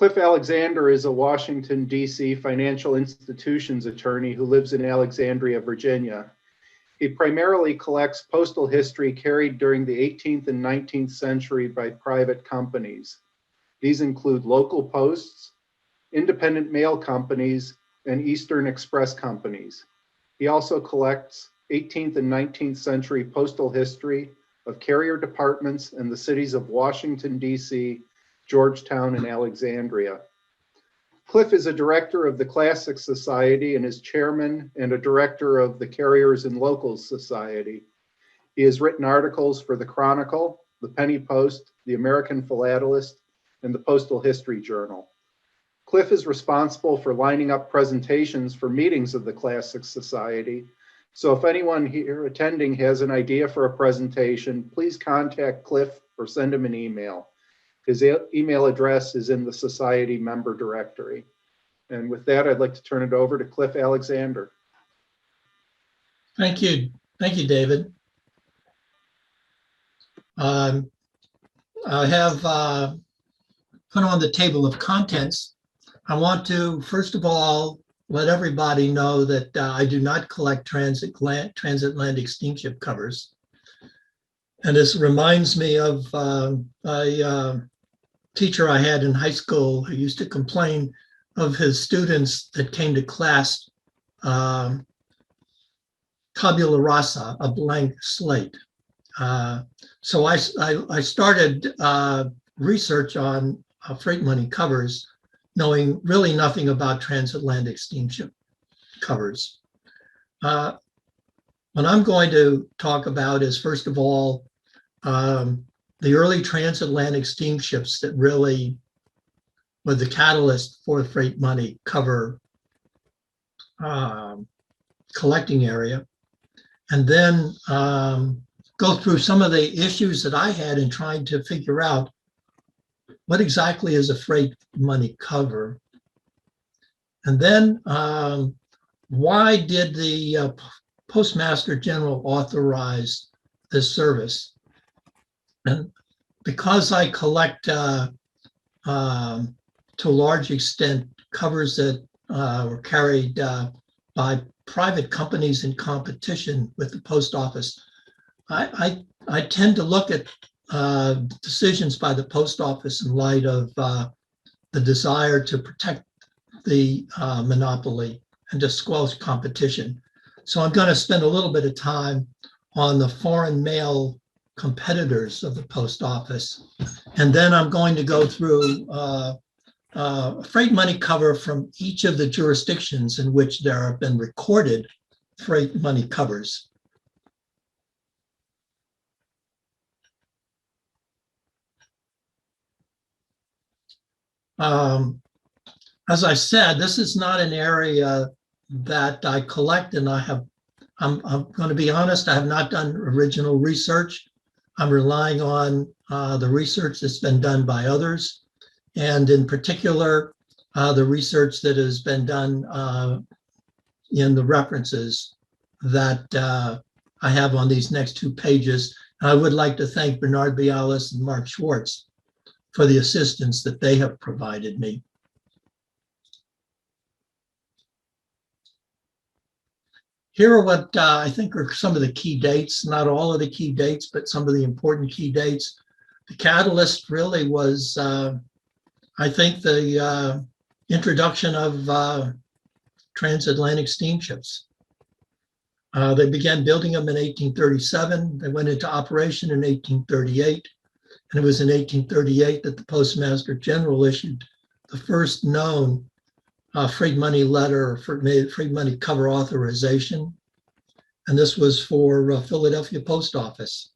Cliff Alexander is a Washington, D.C. financial institutions attorney who lives in Alexandria, Virginia. He primarily collects postal history carried during the 18th and 19th century by private companies. These include local posts, independent mail companies, and Eastern Express companies. He also collects 18th and 19th century postal history of carrier departments in the cities of Washington, D.C., Georgetown, and Alexandria. Cliff is a director of the Classics Society and is chairman and a director of the Carriers and Locals Society. He has written articles for the Chronicle, the Penny Post, the American Philatelist, and the Postal History Journal. Cliff is responsible for lining up presentations for meetings of the Classics Society. So if anyone here attending has an idea for a presentation, please contact Cliff or send him an email. His email address is in the Society member directory. And with that, I'd like to turn it over to Cliff Alexander. Thank you. Thank you, David. I have put on the table of contents. I want to, first of all, let everybody know that I do not collect transatlantic steamship covers. And this reminds me of a teacher I had in high school who used to complain of his students that came to class tabula rasa, a blank slate. So I started research on freight money covers, knowing really nothing about transatlantic steamship covers. What I'm going to talk about is, first of all, the early transatlantic steamships that really were the catalyst for the freight money cover collecting area, and then go through some of the issues that I had in trying to figure out what exactly is a freight money cover, and then why did the Postmaster General authorize this service? And because I collect, to a large extent, covers that were carried by private companies in competition with the post office, I tend to look at decisions by the post office in light of the desire to protect the monopoly and to squelch competition. So I'm going to spend a little bit of time on the foreign mail competitors of the post office. And then I'm going to go through a freight money cover from each of the jurisdictions in which there have been recorded freight money covers. As I said, this is not an area that I collect, and I'm going to be honest, I have not done original research. I'm relying on the research that's been done by others, and in particular, the research that has been done in the references that I have on these next 2 pages. And I would like to thank Bernard Bialis and Mark Schwartz for the assistance that they have provided me. Here are what I think are some of the key dates, not all of the key dates, but some of the important key dates. The catalyst really was, I think, the introduction of transatlantic steamships. They began building them in 1837. They went into operation in 1838. And it was in 1838 that the Postmaster General issued the first known freight money letter for freight money cover authorization. And this was for Philadelphia Post Office.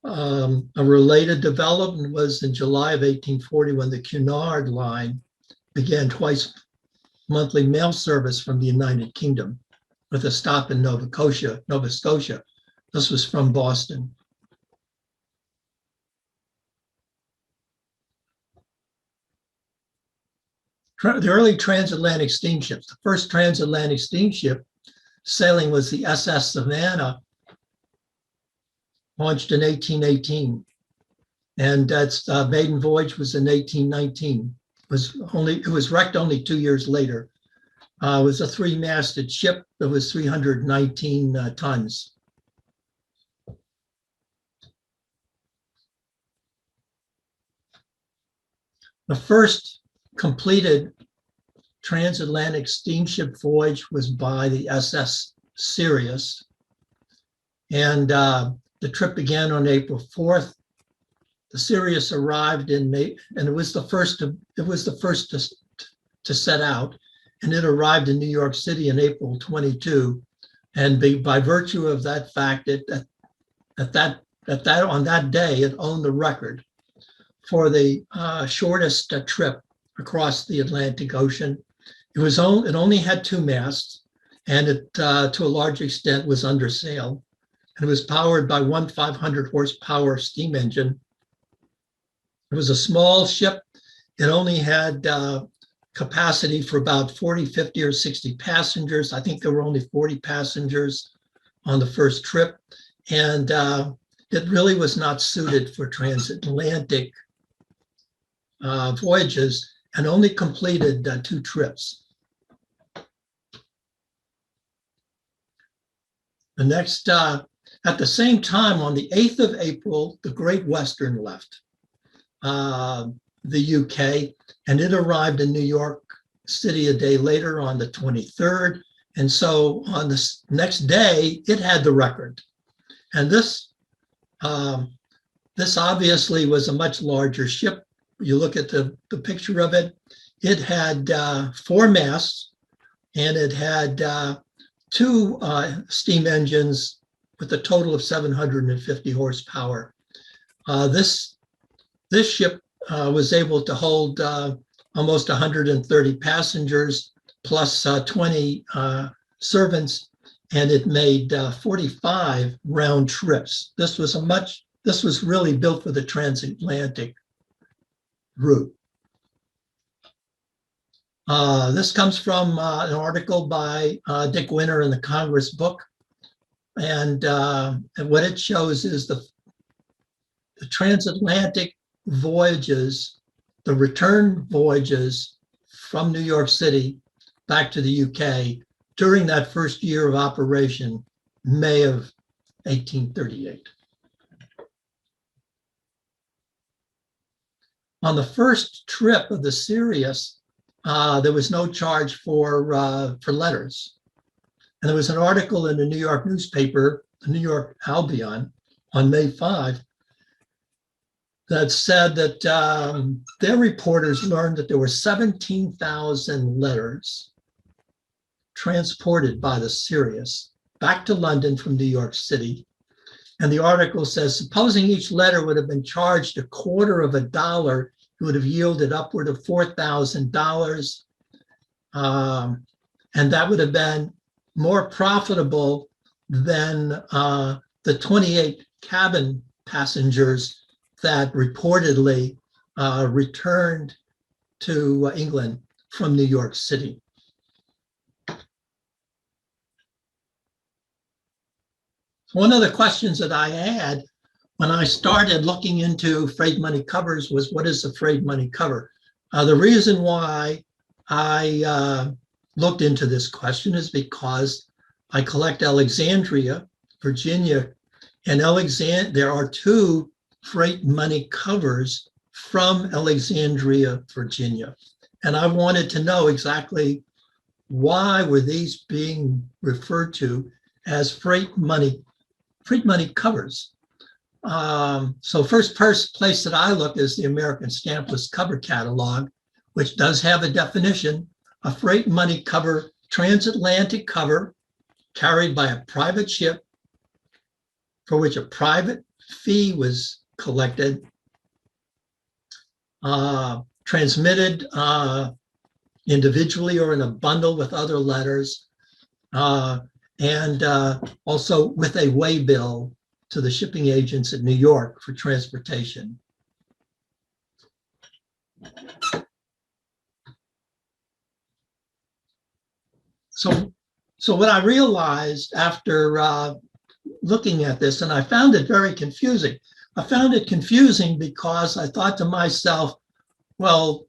A related development was in July of 1840 when the Cunard line began twice monthly mail service from the United Kingdom with a stop in Nova Scotia. This was from Boston. The early transatlantic steamships, the first transatlantic steamship sailing was the SS Savannah, launched in 1818. And its maiden voyage was in 1819. It was wrecked only 2 years later. It was a 3-masted ship that was 319 tons. The first completed transatlantic steamship voyage was by the SS Sirius. And the trip began on April 4th. The Sirius arrived in May, and it was the first to set out. And it arrived in New York City in April 22. And by virtue of that fact, on that day, it owned the record for the shortest trip across the Atlantic Ocean. It only had 2 masts, and it, to a large extent, was under sail. And it was powered by one 500 horsepower steam engine. It was a small ship. It only had capacity for about 40, 50, or 60 passengers. I think there were only 40 passengers on the first trip. And it really was not suited for transatlantic voyages, and only completed 2 trips. The next, at the same time, on the 8th of April, the Great Western left the UK, and it arrived in New York City a day later on the 23rd. And so on the next day, it had the record. And this obviously was a much larger ship. You look at the picture of it, it had 4 masts, and it had 2 steam engines with a total of 750 horsepower. This ship was able to hold almost 130 passengers plus 20 servants, and it made 45 round trips. This was really built for the transatlantic route. This comes from an article by Dick Winter in the Congress book. And what it shows is the transatlantic voyages, the return voyages from New York City back to the UK during that first year of operation, May of 1838. On the first trip of the Sirius, there was no charge for letters. And there was an article in the New York newspaper, the New York Albion, on May 5, that said that their reporters learned that there were 17,000 letters transported by the Sirius back to London from New York City. And the article says, supposing each letter would have been charged $0.25, it would have yielded upward of $4,000. And that would have been more profitable than the 28 cabin passengers that reportedly returned to England from New York City. One of the questions that I had when I started looking into freight money covers was, what is a freight money cover? The reason why I looked into this question is because I collect Alexandria, Virginia, and there are 2 freight money covers from Alexandria, Virginia. And I wanted to know exactly why were these being referred to as freight money covers. So first place that I look is the American Stampless Cover Catalog, which does have a definition: a freight money cover, transatlantic cover carried by a private ship for which a private fee was collected, transmitted individually or in a bundle with other letters, and also with a waybill to the shipping agents at New York for transportation. So what I realized after looking at this, and I found it very confusing. I found it confusing because I thought to myself, well,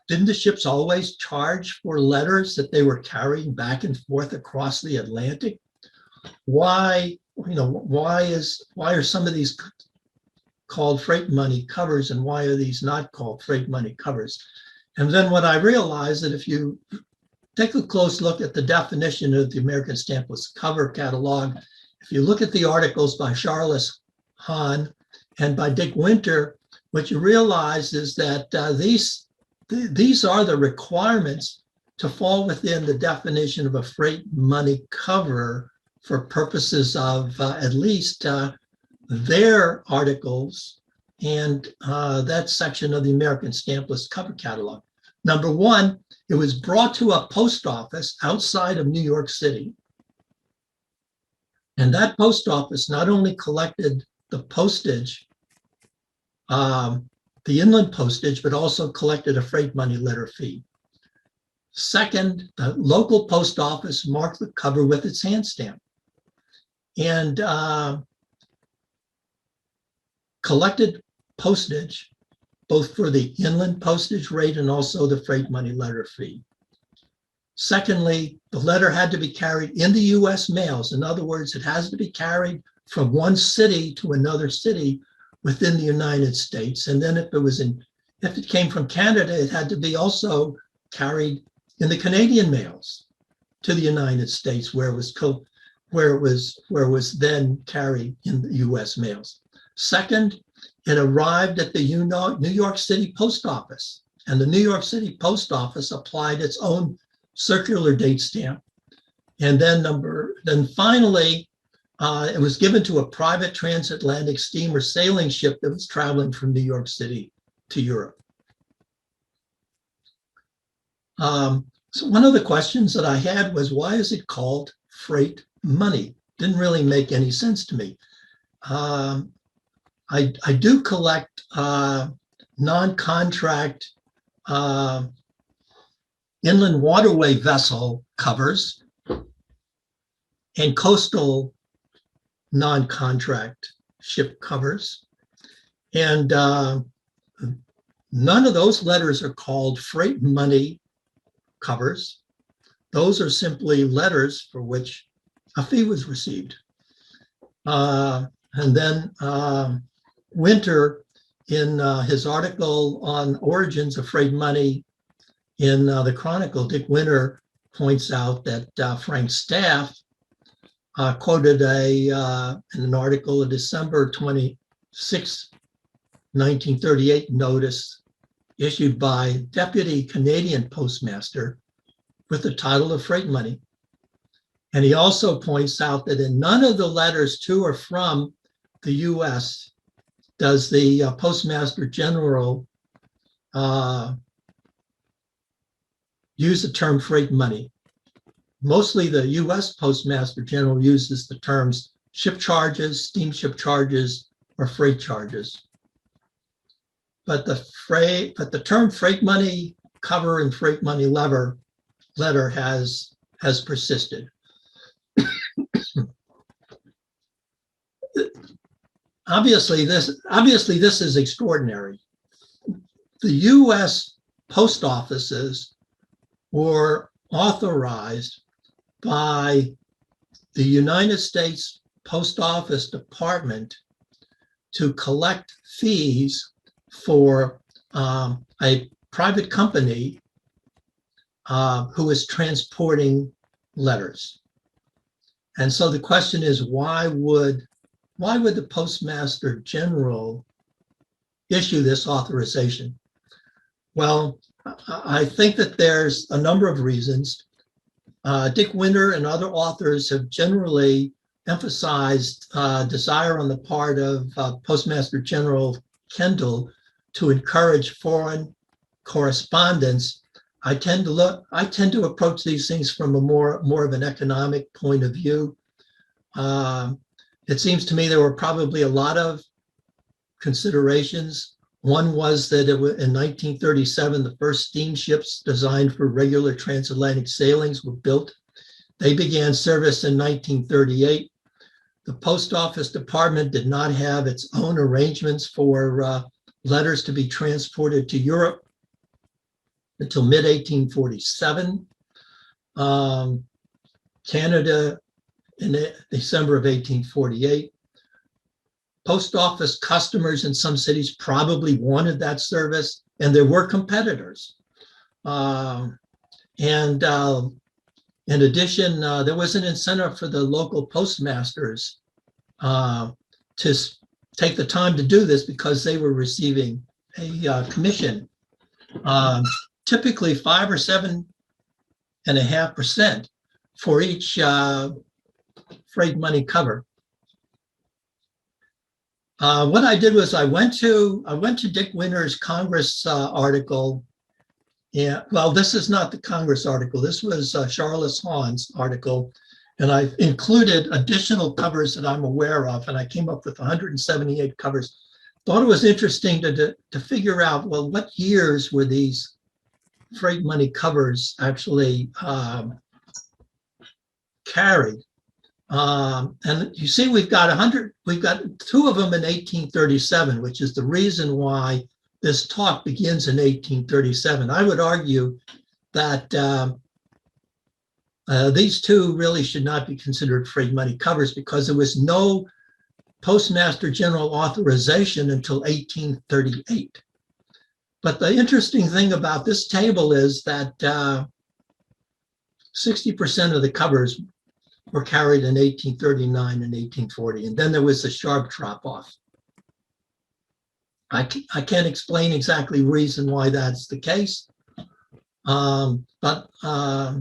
didn't the ships always charge for letters that they were carrying back and forth across the Atlantic? Why, why are some of these called freight money covers and why are these not called freight money covers? And then what I realized that if you take a close look at the definition of the American Stampless Cover Catalog, if you look at the articles by Charles Hahn and by Dick Winter, what you realize is that these are the requirements to fall within the definition of a freight money cover for purposes of at least their articles and that section of the American Stampless Cover Catalog. Number one, it was brought to a post office outside of New York City. And that post office not only collected the postage, the inland postage, but also collected a freight money letter fee. Second, the local post office marked the cover with its hand stamp and collected postage, both for the inland postage rate and also the freight money letter fee. Secondly, the letter had to be carried in the US mails. In other words, it has to be carried from one city to another city within the United States. And then if it came from Canada, it had to be also carried in the Canadian mails to the United States, where it was then carried in the US mails. Second, it arrived at the New York City Post Office, and the New York City Post Office applied its own circular date stamp. And then finally, it was given to a private transatlantic steamer sailing ship that was traveling from New York City to Europe. So one of the questions that I had was, why is it called freight money? Didn't really make any sense to me. I do collect non-contract inland waterway vessel covers and coastal non-contract ship covers. And none of those letters are called freight money covers. Those are simply letters for which a fee was received. And then Winter, in his article on origins of freight money in the Chronicle, Dick Winter points out that Frank Staff quoted in an article, a December 26, 1938 notice issued by Deputy Canadian Postmaster with the title of freight money. And he also points out that in none of the letters to or from the US does the Postmaster General use the term freight money. Mostly the US Postmaster General uses the terms ship charges, steamship charges, or freight charges. But the term freight money cover and freight money letter has persisted. Obviously, this is extraordinary. The US post offices were authorized by the United States Post Office Department to collect fees for a private company who is transporting letters. And so the question is, why would the Postmaster General issue this authorization? Well, I think that there's a number of reasons. Dick Winter and other authors have generally emphasized desire on the part of Postmaster General Kendall to encourage foreign correspondence. I tend to approach these things from a more of an economic point of view. It seems to me there were probably a lot of considerations. One was that in 1937, the first steamships designed for regular transatlantic sailings were built. They began service in 1938. The Post Office Department did not have its own arrangements for letters to be transported to Europe. until mid-1847. Canada in December of 1848. Post office customers in some cities probably wanted that service, and there were competitors. In addition, there was an incentive for the local postmasters to take the time to do this because they were receiving a commission, typically 5 or 7.5% for each freight money cover. What I did was I went to Dick Winter's Congress article. Yeah, well, this is not the Congress article. This was Charles Hahn's article, and I included additional covers that I'm aware of, and I came up with 178 covers. Thought it was interesting to figure out, well, what years were these freight money covers actually carried? And you see, we've got 2 of them in 1837, which is the reason why this talk begins in 1837. I would argue that these 2 really should not be considered freight money covers because there was no Postmaster General authorization until 1838. But the interesting thing about this table is that 60% of the covers were carried in 1839 and 1840, and then there was a sharp drop off. I can't explain exactly the reason why that's the case, but I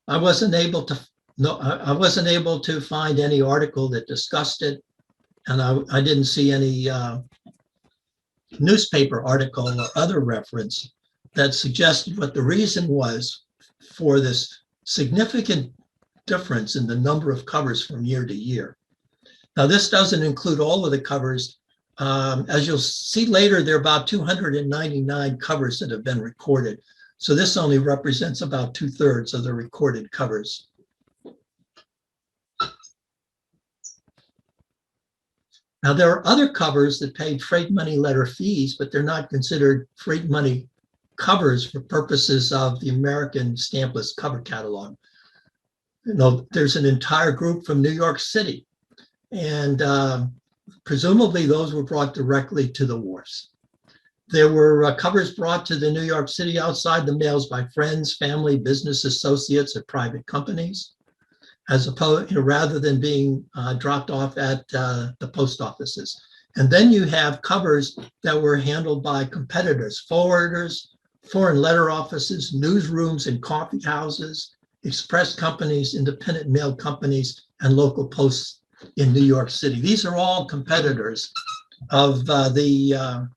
wasn't able to find any article that discussed it, and I didn't see any newspaper article or other reference that suggested what the reason was for this significant difference in the number of covers from year to year. Now, this doesn't include all of the covers. As you'll see later, there are about 299 covers that have been recorded. So this only represents about 2/3 of the recorded covers. Now, there are other covers that paid freight money letter fees, but they're not considered freight money covers for purposes of the American Stampless Cover Catalog. You know, there's an entire group from New York City, and presumably those were brought directly to the wharfs. There were covers brought to the New York City outside the mails by friends, family, business associates, or private companies, as opposed, rather than being dropped off at the post offices. And then you have covers that were handled by competitors, forwarders, foreign letter offices, newsrooms and coffee houses, express companies, independent mail companies, and local posts in New York City. These are all competitors of the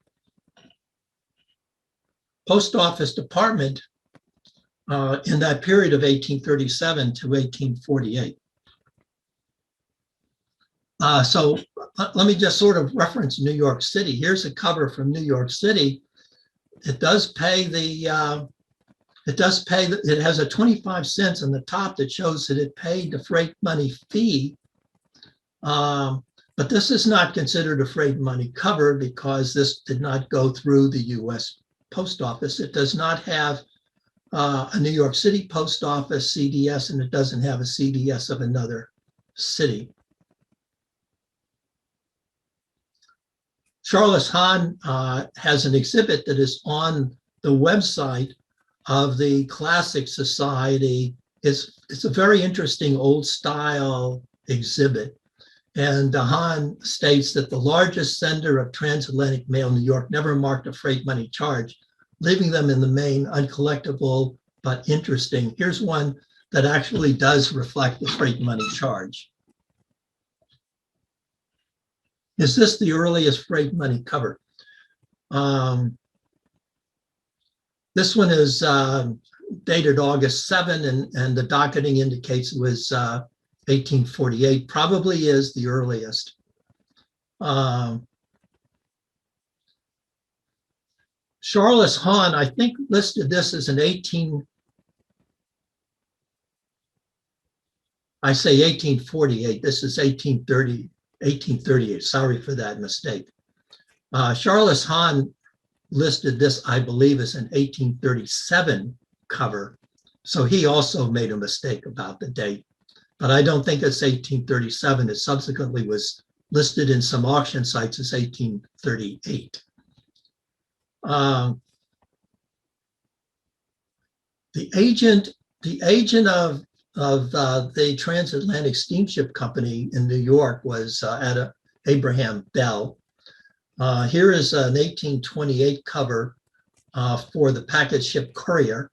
Post Office Department in that period of 1837 to 1848. So let me just sort of reference New York City. Here's a cover from New York City. It does pay the, it has a 25 cents on the top that shows that it paid the freight money fee. But this is not considered a freight money cover because this did not go through the US Post Office. It does not have a New York City Post Office CDS, and it doesn't have a CDS of another city. Charles Hahn has an exhibit that is on the website of the Classic Society. It's a very interesting old style exhibit. And Hahn states that the largest sender of transatlantic mail, New York, never marked a freight money charge, leaving them in the main uncollectible but interesting. Here's one that actually does reflect the freight money charge. Is this the earliest freight money cover? This one is dated August 7, and the docketing indicates it was 1848, probably is the earliest. Charles Hahn, I think, listed this as an 1848. This is 1838. Sorry for that mistake. Charles Hahn listed this, I believe, as an 1837 cover. So he also made a mistake about the date, but I don't think it's 1837. It subsequently was listed in some auction sites as 1838. The agent of the Transatlantic Steamship Company in New York was Abraham Bell. Here is an 1828 cover for the packet ship Courier.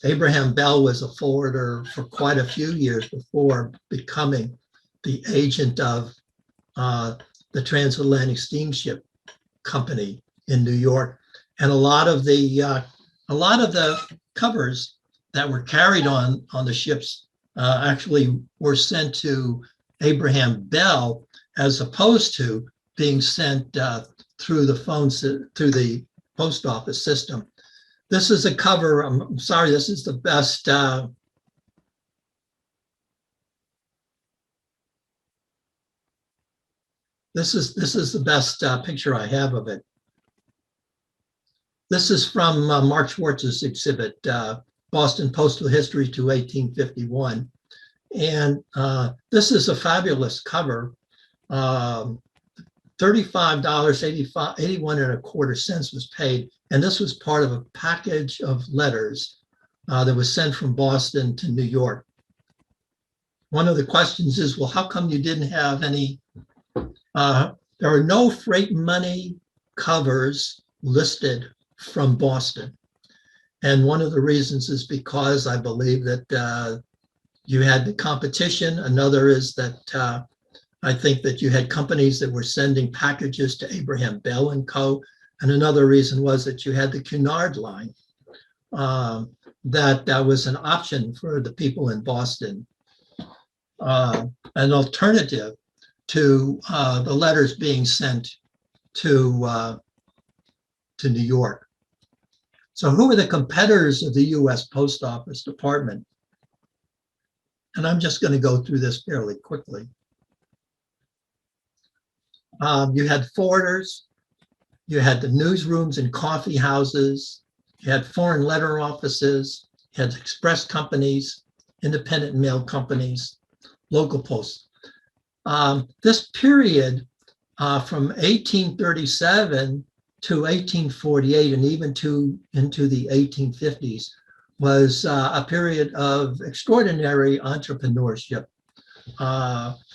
Abraham Bell was a forwarder for quite a few years before becoming the agent of the Transatlantic Steamship Company in New York, and a lot of the covers that were carried on the ships actually were sent to Abraham Bell, as opposed to being sent through the post office system. This is a cover. I'm sorry, this is the best. This is the best picture I have of it. This is from Mark Schwartz's exhibit, Boston Postal History to 1851. And this is a fabulous cover. $35.81 was paid. And this was part of a package of letters that was sent from Boston to New York. One of the questions is, well, how come you didn't have any? There are no freight money covers listed from Boston. And one of the reasons is because I believe that you had the competition. Another is that I think that you had companies that were sending packages to Abraham Bell and Co. And another reason was that you had the Cunard line. That was an option for the people in Boston. An alternative to the letters being sent to New York. So who are the competitors of the US Post Office Department? And I'm just going to go through this fairly quickly. You had forwarders, you had the newsrooms and coffee houses, you had foreign letter offices, you had express companies, independent mail companies, local posts. This period from 1837 to 1848 and even into the 1850s was a period of extraordinary entrepreneurship.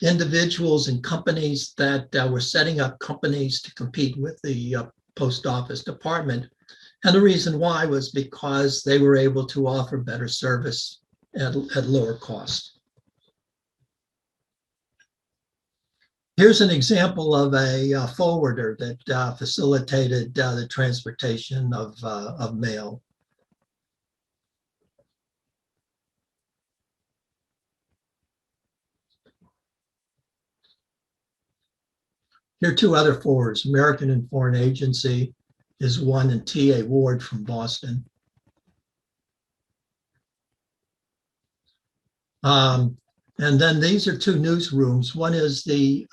Individuals and companies that were setting up companies to compete with the Post Office Department. And the reason why was because they were able to offer better service at lower cost. Here's an example of a forwarder that facilitated the transportation of mail. Here are two other forwarders. American and Foreign Agency is one, and T.A. Ward from Boston. And then these are two newsrooms. One is the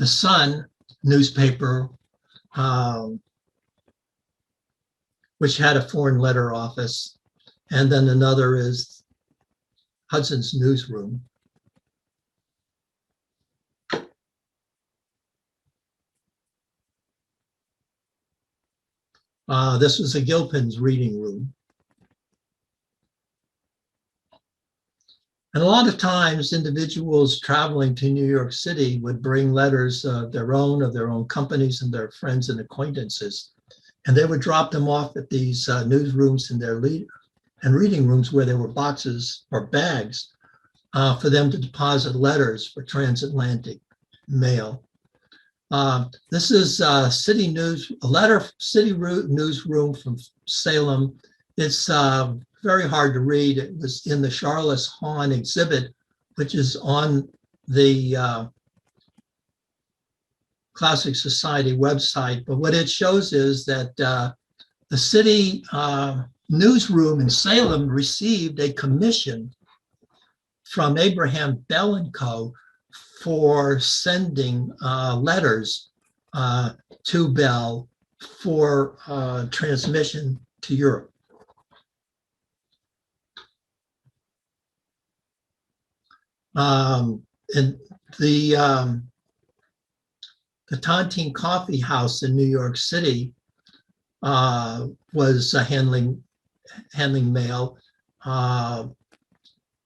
Sun newspaper, which had a foreign letter office. And then another is Hudson's newsroom. This was a Gilpin's reading room. And a lot of times individuals traveling to New York City would bring letters of their own companies and their friends and acquaintances. And they would drop them off at these newsrooms and reading rooms where there were boxes or bags for them to deposit letters for transatlantic mail. This is City Newsroom from Salem. It's very hard to read. It was in the Charles Hahn exhibit, which is on the Classic Society website. But what it shows is that the city newsroom in Salem received a commission from Abraham Bell and Co. for sending letters to Bell for transmission to Europe. And the Tontine Coffee House in New York City was handling mail.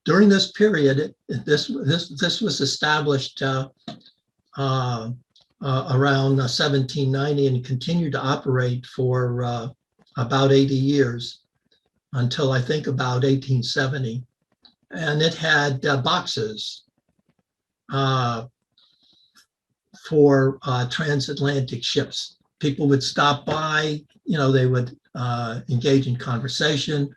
During this period, this was established around 1790 and continued to operate for about 80 years until I think about 1870. And it had boxes for transatlantic ships. People would stop by, they would engage in conversation.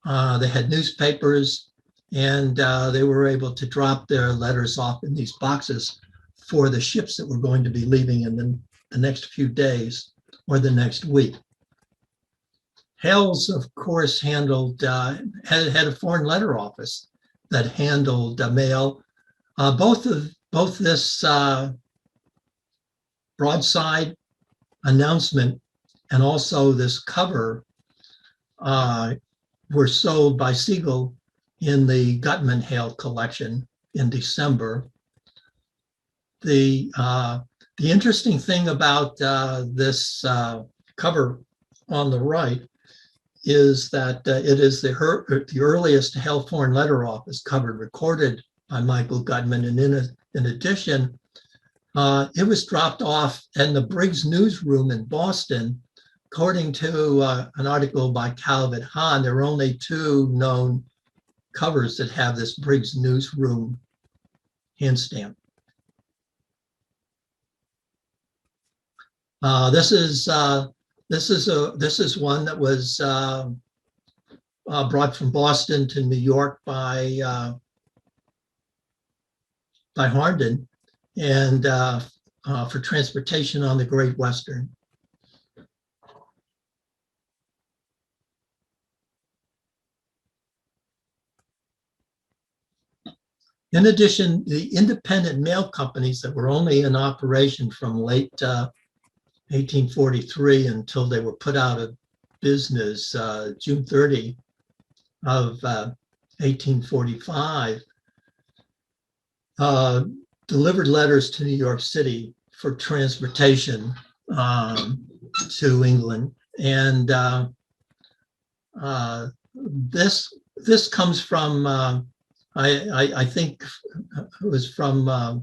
They had newspapers, and they were able to drop their letters off in these boxes for the ships that were going to be leaving in the next few days or the next week. Hales, of course, handled, had a foreign letter office that handled mail. Both this broadside announcement and also this cover were sold by Siegel in the Gutman Hale collection in December. The interesting thing about this cover on the right is that it is the earliest Hale Foreign Letter Office cover recorded by Michael Gutman, and in addition, it was dropped off in the Briggs newsroom in Boston. According to an article by Calvin Hahn, there are only 2 known covers that have this Briggs newsroom hand stamp. This is one that was brought from Boston to New York by Harnden, and for transportation on the Great Western. In addition, the independent mail companies that were only in operation from late 1843 until they were put out of business June 30 of 1845, delivered letters to New York City for transportation to England. And this comes from, I think it was from, I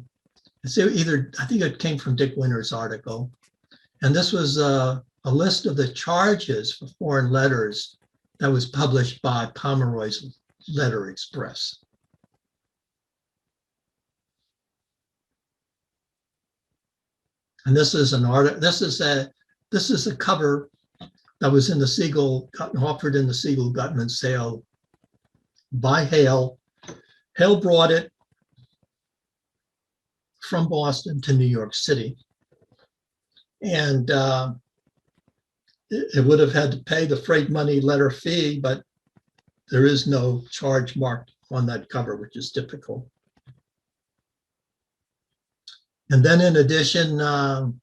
think it came from Dick Winter's article. And this was a list of the charges for foreign letters that was published by Pomeroy's Letter Express. And this is a cover that was in the Siegel, offered in the Siegel Gutman sale by Hale. Hale brought it from Boston to New York City. And it would have had to pay the freight money letter fee, but there is no charge marked on that cover, which is typical. And then in addition, the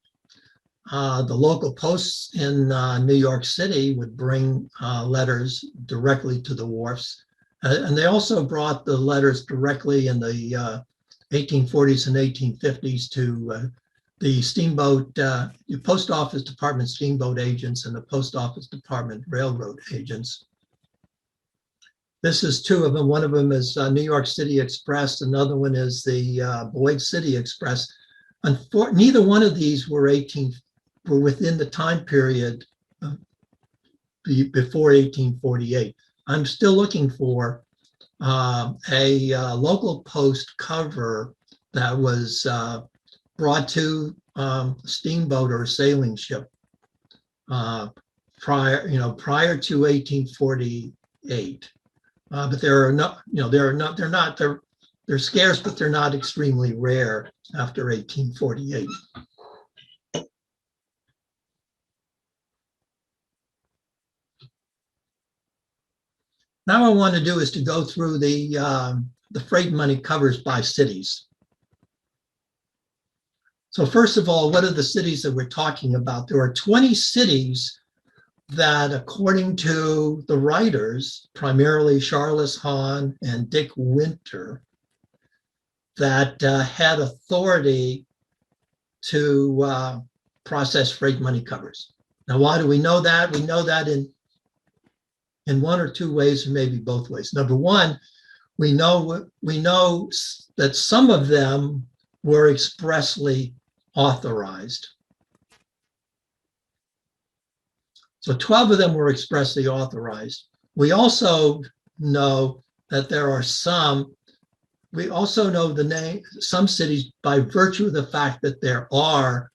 local posts in New York City would bring letters directly to the wharfs. And they also brought the letters directly in the 1840s and 1850s to the steamboat, the Post Office Department steamboat agents and the Post Office Department railroad agents. This is 2 of them. One of them is New York City Express. Another one is the Boyd City Express. Neither one of these were within the time period before 1848. I'm still looking for a local post cover that was brought to a steamboat or a sailing ship prior to 1848. But they're scarce, but they're not extremely rare after 1848. Now what I want to do is to go through the freight money covers by cities. So first of all, what are the cities that we're talking about? There are 20 cities that, according to the writers, primarily Charles Hahn and Dick Winter, that had authority to process freight money covers. Now, why do we know that? We know that in one or two ways, or maybe both ways. Number one, we know that some of them were expressly authorized. So 12 of them were expressly authorized. We also know that there are some, we also know the name, some cities by virtue of the fact that there are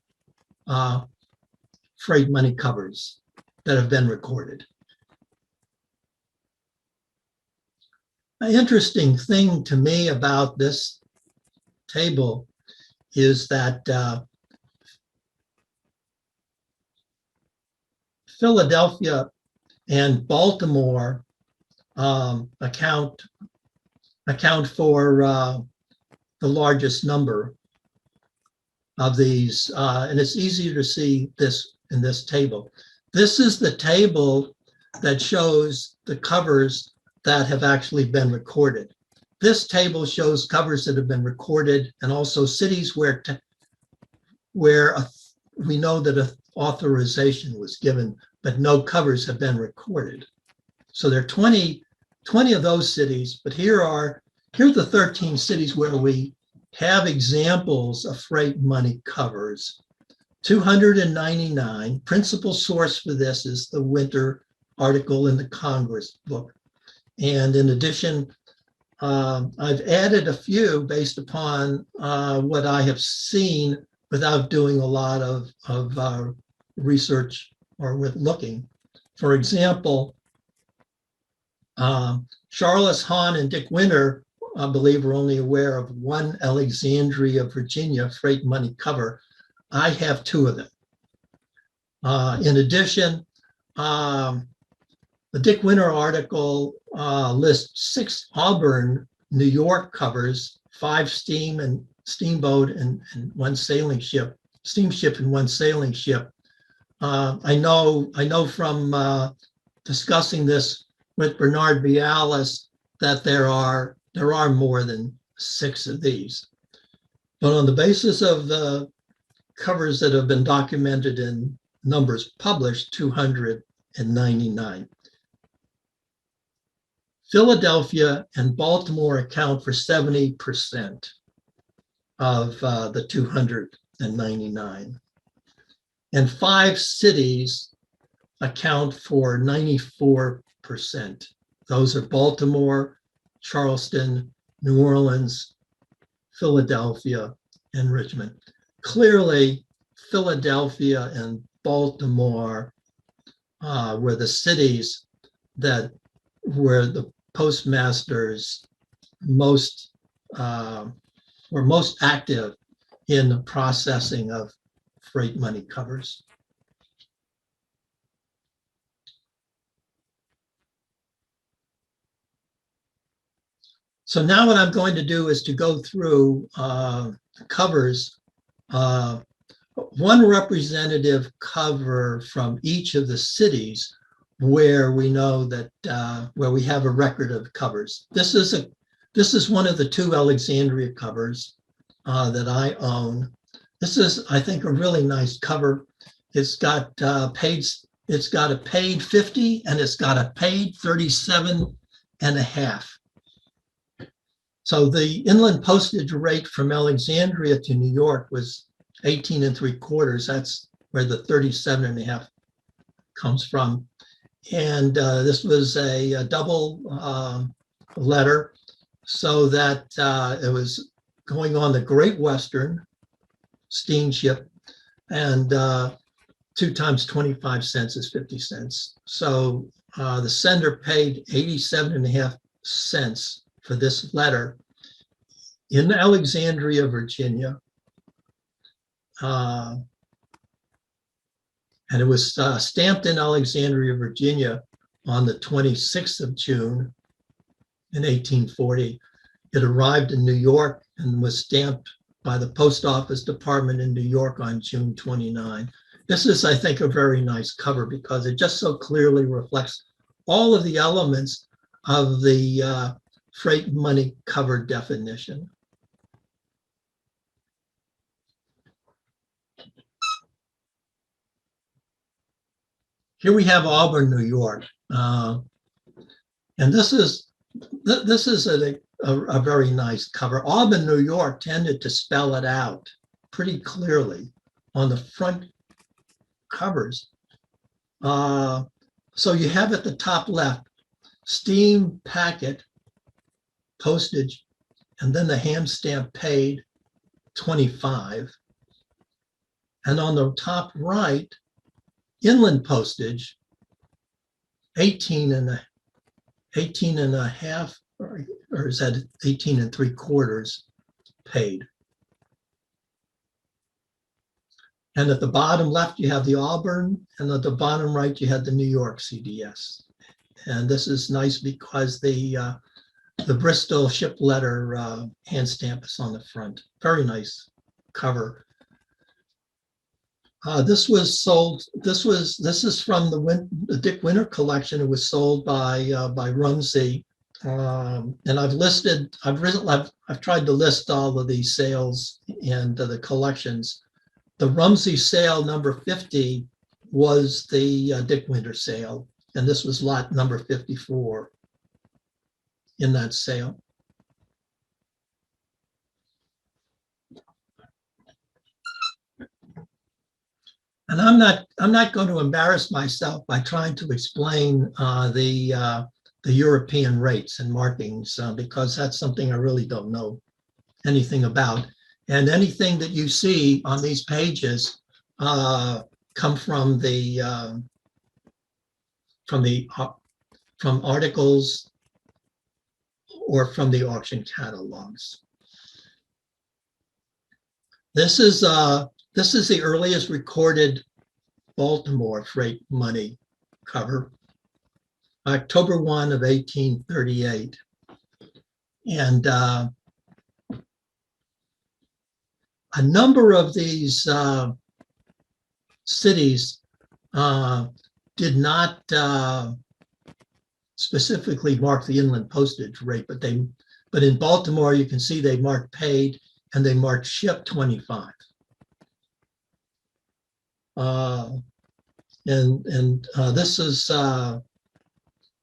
freight money covers that have been recorded. An interesting thing to me about this table is that Philadelphia and Baltimore account for the largest number of these, and it's easier to see this in this table. This is the table that shows the covers that have actually been recorded. This table shows covers that have been recorded and also cities where we know that an authorization was given, but no covers have been recorded. So there are 20 of those cities, but here are the 13 cities where we have examples of freight money covers. 299. Principal source for this is the Winter article in the Congress book. And in addition, I've added a few based upon what I have seen without doing a lot of research or with looking. For example, Charles Hahn and Dick Winter, I believe, are only aware of one Alexandria, Virginia freight money cover. I have two of them. In addition, the Dick Winter article lists 6 Auburn, New York covers, 5 steam and steamboat and 1 sailing ship, steamship and 1 sailing ship. I know from discussing this with Bernard Vialis that there are more than 6 of these. But on the basis of the covers that have been documented in numbers published, 299. Philadelphia and Baltimore account for 70% of the 299. And 5 cities account for 94%. Those are Baltimore, Charleston, New Orleans, Philadelphia, and Richmond. Clearly, Philadelphia and Baltimore were the cities that were the postmasters were most active in the processing of freight money covers. So now what I'm going to do is to go through covers, one representative cover from each of the cities where we know that where we have a record of covers. This is one of the 2 Alexandria covers that I own. This is, I think, a really nice cover. It's got a paid 50 and it's got a paid 37 and a half. So the inland postage rate from Alexandria to New York was 18 3/4. That's where the 37 and a half comes from. And this was a double letter so that it was going on the Great Western steamship, and 2 times 25 cents is 50 cents. So the sender paid 87 and a half cents for this letter in Alexandria, Virginia. And it was stamped in Alexandria, Virginia on the 26th of June in 1840. It arrived in New York and was stamped by the Post Office Department in New York on June 29. This is, I think, a very nice cover because it just so clearly reflects all of the elements of the freight money cover definition. Here we have Auburn, New York. And this is a very nice cover. Auburn, New York tended to spell it out pretty clearly on the front covers. So you have at the top left, steam packet, postage, and then the hand stamp paid, 25. And on the top right, inland postage, 18 and a half, or is that 18 3/4 paid. And at the bottom left, you have the Auburn, and at the bottom right, you have the New York CDS. And this is nice because the Bristol ship letter hand stamp is on the front. Very nice cover. This was sold. This is from the Dick Winter collection. It was sold by Rumsey, and I've tried to list all of these sales and the collections. The Rumsey sale number 50 was the Dick Winter sale, and this was lot number 54 in that sale. And I'm not going to embarrass myself by trying to explain the European rates and markings because that's something I really don't know anything about. And anything that you see on these pages come from articles or from the auction catalogs. This is the earliest recorded Baltimore freight money cover, October 1 of 1838. And a number of these cities did not specifically mark the inland postage rate, but in Baltimore, you can see they marked paid and they marked ship 25. This is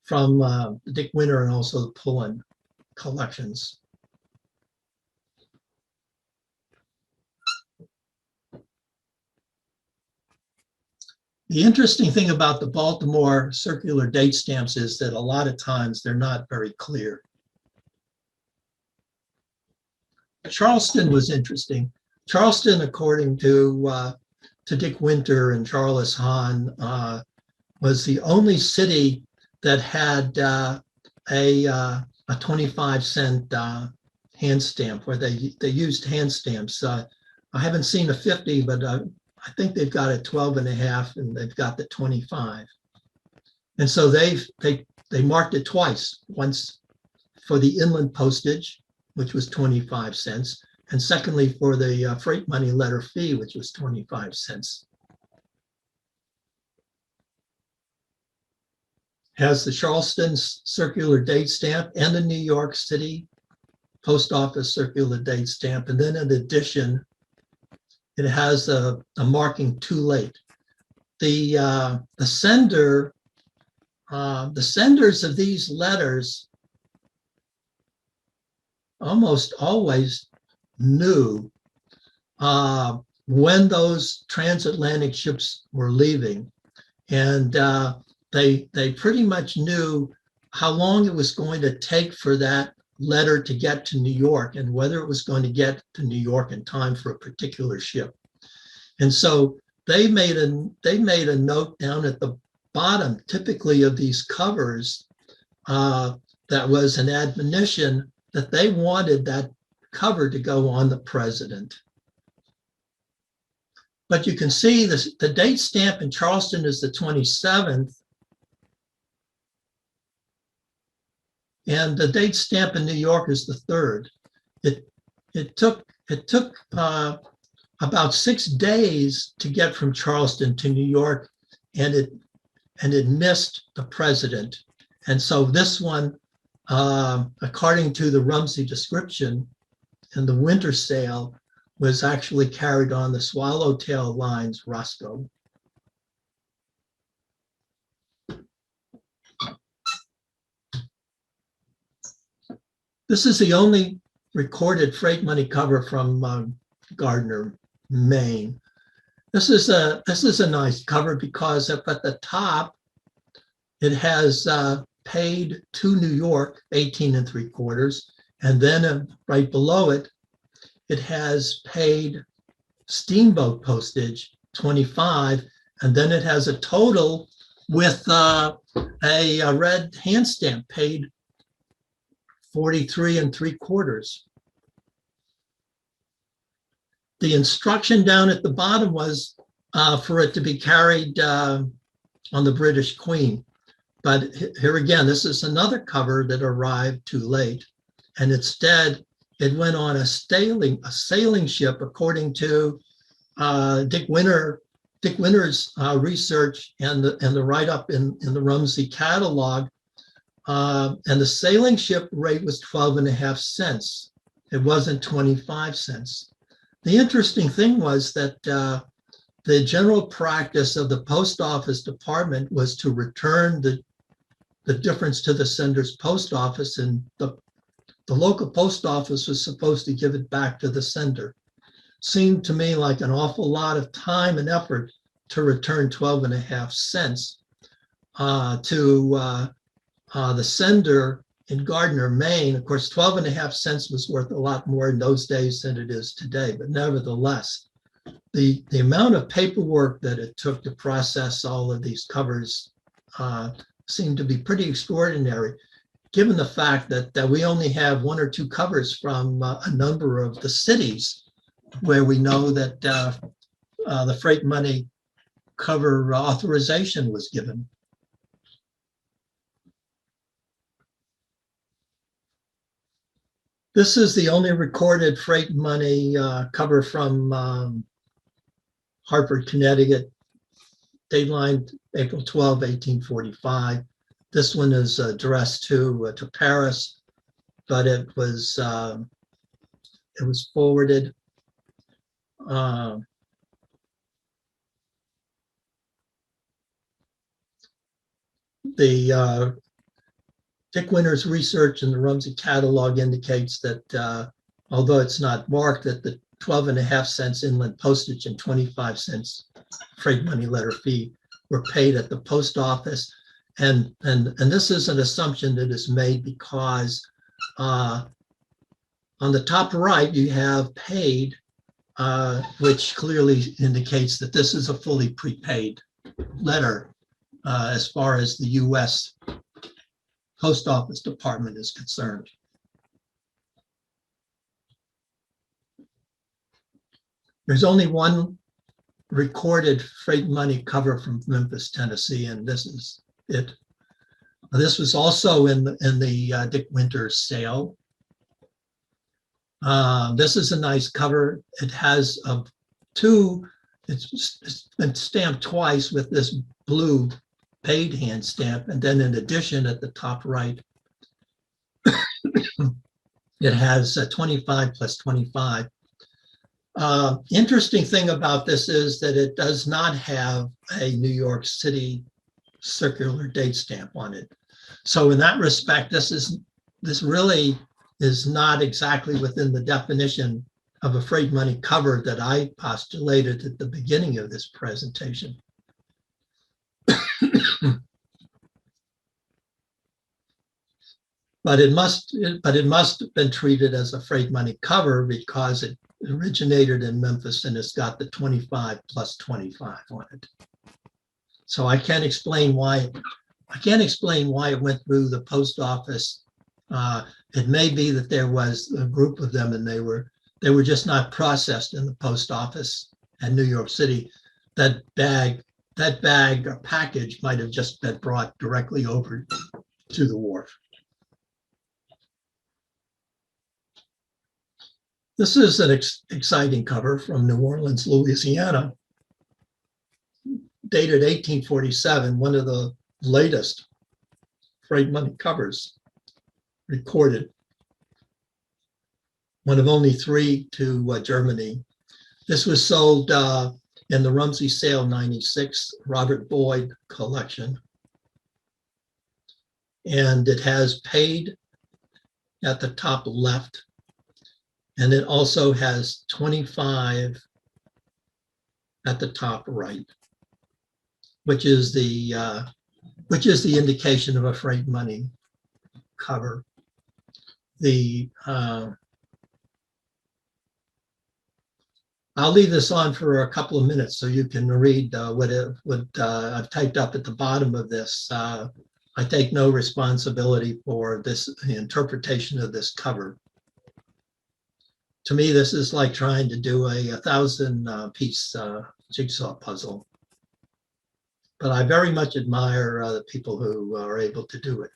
from Dick Winter and also the Pullen collections. The interesting thing about the Baltimore circular date stamps is that a lot of times they're not very clear. Charleston was interesting. Charleston, according to Dick Winter and Charles Hahn, was the only city that had a 25-cent hand stamp where they used hand stamps. I haven't seen a 50, but I think they've got a 12 and a half and they've got the 25. And so they marked it twice, once for the inland postage, which was 25 cents, and secondly for the freight money letter fee, which was 25 cents. Has the Charleston circular date stamp and the New York City Post Office circular date stamp. And then in addition, it has a marking too late. The senders of these letters almost always knew when those transatlantic ships were leaving, and they pretty much knew how long it was going to take for that letter to get to New York and whether it was going to get to New York in time for a particular ship. And so they made a note down at the bottom, typically of these covers, that was an admonition that they wanted that cover to go on the president. But you can see this, the date stamp in Charleston is the 27th. And the date stamp in New York is the 3rd. It took it took about 6 days to get from Charleston to New York, and it missed the president. And so this one, according to the Rumsey description in the winter sale, was actually carried on the Swallowtail Line's Roscoe. This is the only recorded freight money cover from Gardner, Maine. This is a nice cover because up at the top, it has paid to New York 18 3/4, and then right below it, it has paid steamboat postage 25, and then it has a total with a red hand stamp paid 43 3/4. The instruction down at the bottom was for it to be carried on the British Queen. But here again, this is another cover that arrived too late. And instead, it went on a sailing ship, according to Dick Winter's research and the write-up in the Rumsey catalog. And the sailing ship rate was 12.5 cents. It wasn't 25 cents. The interesting thing was that the general practice of the post office department was to return the difference to the sender's post office, and the local post office was supposed to give it back to the sender. Seemed to me like an awful lot of time and effort to return 12.5 cents to the sender in Gardner, Maine. Of course, 12.5 cents was worth a lot more in those days than it is today, but nevertheless, the amount of paperwork that it took to process all of these covers seemed to be pretty extraordinary, given the fact that we only have 1 or 2 covers from a number of the cities where we know that the freight money cover authorization was given. This is the only recorded freight money cover from Hartford, Connecticut, date line April 12, 1845. This one is addressed to Paris, but it was forwarded. Dick Winter's research in the Rumsey catalog indicates that although it's not marked, that the 12.5 cents inland postage and 25 cents freight money letter fee were paid at the post office. And this is an assumption that is made because on the top right, you have paid, which clearly indicates that this is a fully prepaid letter as far as the US Post Office Department is concerned. There's only one recorded freight money cover from Memphis, Tennessee, and this is it. This was also in the Dick Winter sale. This is a nice cover. It has it's been stamped twice with this blue paid hand stamp, and then in addition at the top right, it has 25 plus 25. Interesting thing about this is that it does not have a New York City circular date stamp on it. So in that respect, this really is not exactly within the definition of a freight money cover that I postulated at the beginning of this presentation. But it must have been treated as a freight money cover because it originated in Memphis and it's got the 25 plus 25 on it. So I can't explain why it went through the post office. It may be that there was a group of them and they were just not processed in the post office in New York City. That bag or package might have just been brought directly over to the wharf. This is an exciting cover from New Orleans, Louisiana, dated 1847, one of the latest freight money covers recorded, one of only 3 to Germany. This was sold in the Rumsey Sale 96 Robert Boyd collection. And it has paid at the top left. And it also has 25 at the top right, which is the indication of a freight money cover. I'll leave this on for a couple of minutes so you can read what I've typed up at the bottom of this. I take no responsibility for this interpretation of this cover. To me, this is like trying to do a 1,000-piece jigsaw puzzle. But I very much admire the people who are able to do it.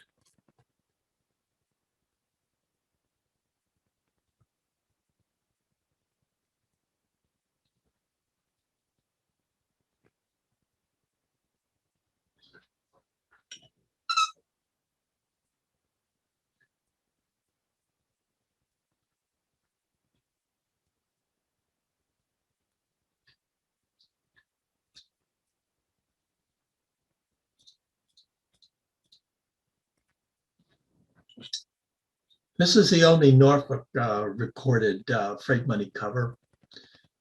This is the only Norfolk recorded freight money cover.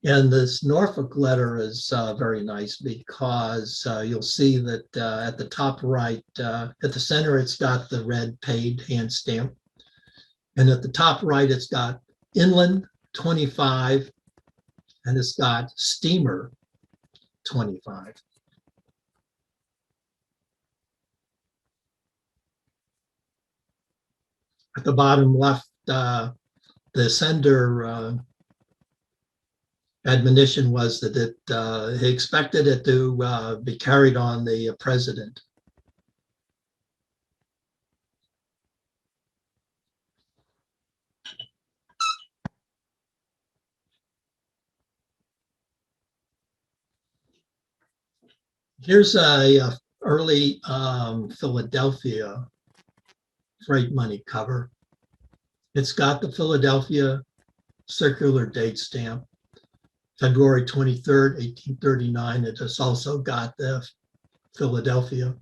And this Norfolk letter is very nice because you'll see that at the top right, at the center, it's got the red paid hand stamp. And at the top right, it's got inland 25, and it's got steamer 25. At the bottom left, the sender admonition was that he expected it to be carried on the president. Here's a early Philadelphia freight money cover. It's got the Philadelphia circular date stamp, February 23rd, 1839. It has also got the Philadelphia.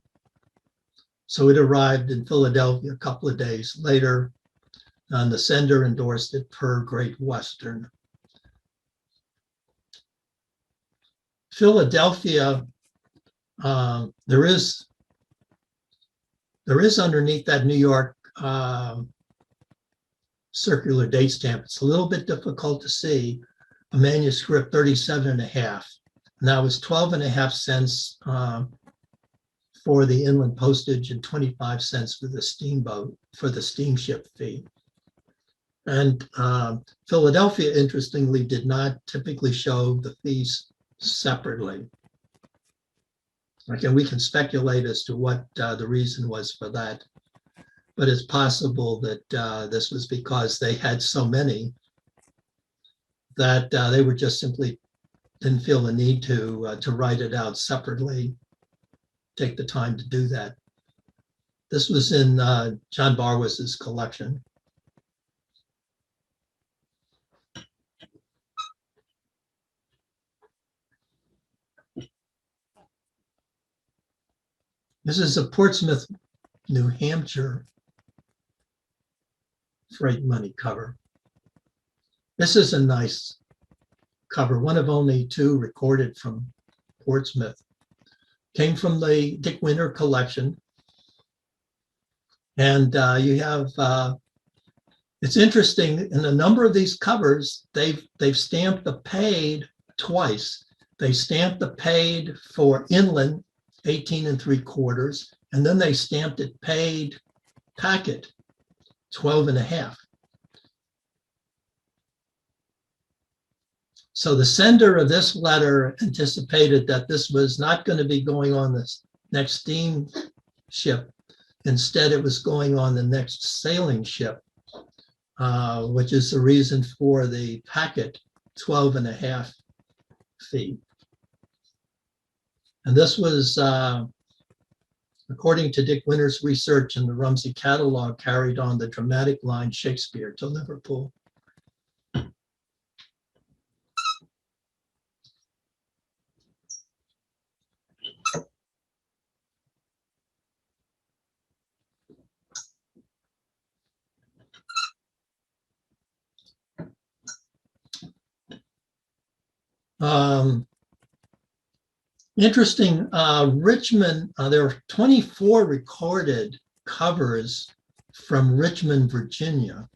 So it arrived in Philadelphia a couple of days later, and the sender endorsed it per Great Western. Philadelphia, there is underneath that New York circular date stamp. It's a little bit difficult to see. A manuscript 37.5. And that was 12.5 cents for the inland postage and 25 cents for the steamboat, for the steamship fee. And Philadelphia, interestingly, did not typically show the fees separately. Okay, we can speculate as to what the reason was for that, but it's possible that this was because they had so many that they were just simply didn't feel the need to write it out separately, take the time to do that. This was in John Barwis's collection. This is a Portsmouth, New Hampshire freight money cover. This is a nice cover, one of only 2 recorded from Portsmouth. Came from the Dick Winter collection. And you have, it's interesting, in a number of these covers, they've stamped the paid twice. They stamped the paid for inland, 18 3/4, and then they stamped it paid packet, 12.5. So the sender of this letter anticipated that this was not going to be going on this next steamship. Instead, it was going on the next sailing ship which is the reason for the packet 12.5 fee. And this was, according to Dick Winter's research in the Rumsey catalog, carried on the dramatic line Shakespeare to Liverpool. Interesting, Richmond, there are 24 recorded covers from Richmond, Virginia.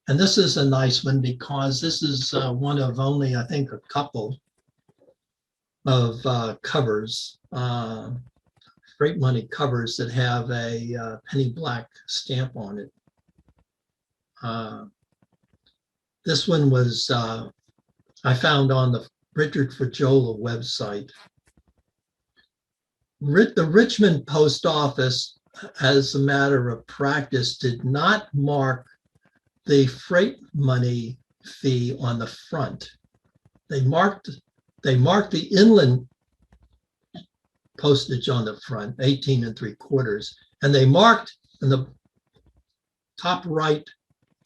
And this is a nice one because this is one of only, I think, a couple of covers, freight money covers that have a penny black stamp on it. This one was, I found on the Richard Fajola website. The Richmond Post Office, as a matter of practice, did not mark the freight money fee on the front. They marked the inland postage on the front, 18 3/4, and they marked in the top right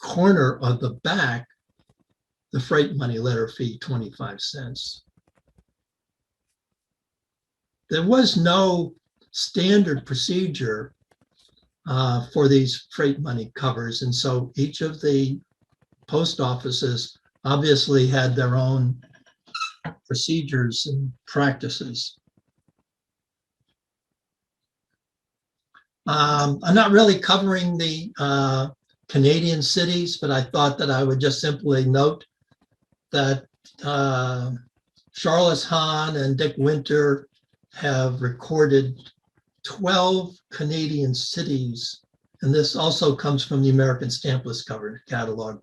corner of the back the freight money letter fee, 25 cents. There was no standard procedure for these freight money covers. And so each of the post offices obviously had their own procedures and practices. I'm not really covering the Canadian cities, but I thought that I would just simply note that Charles Hahn and Dick Winter have recorded 12 Canadian cities, and this also comes from the American Stamp List cover catalog,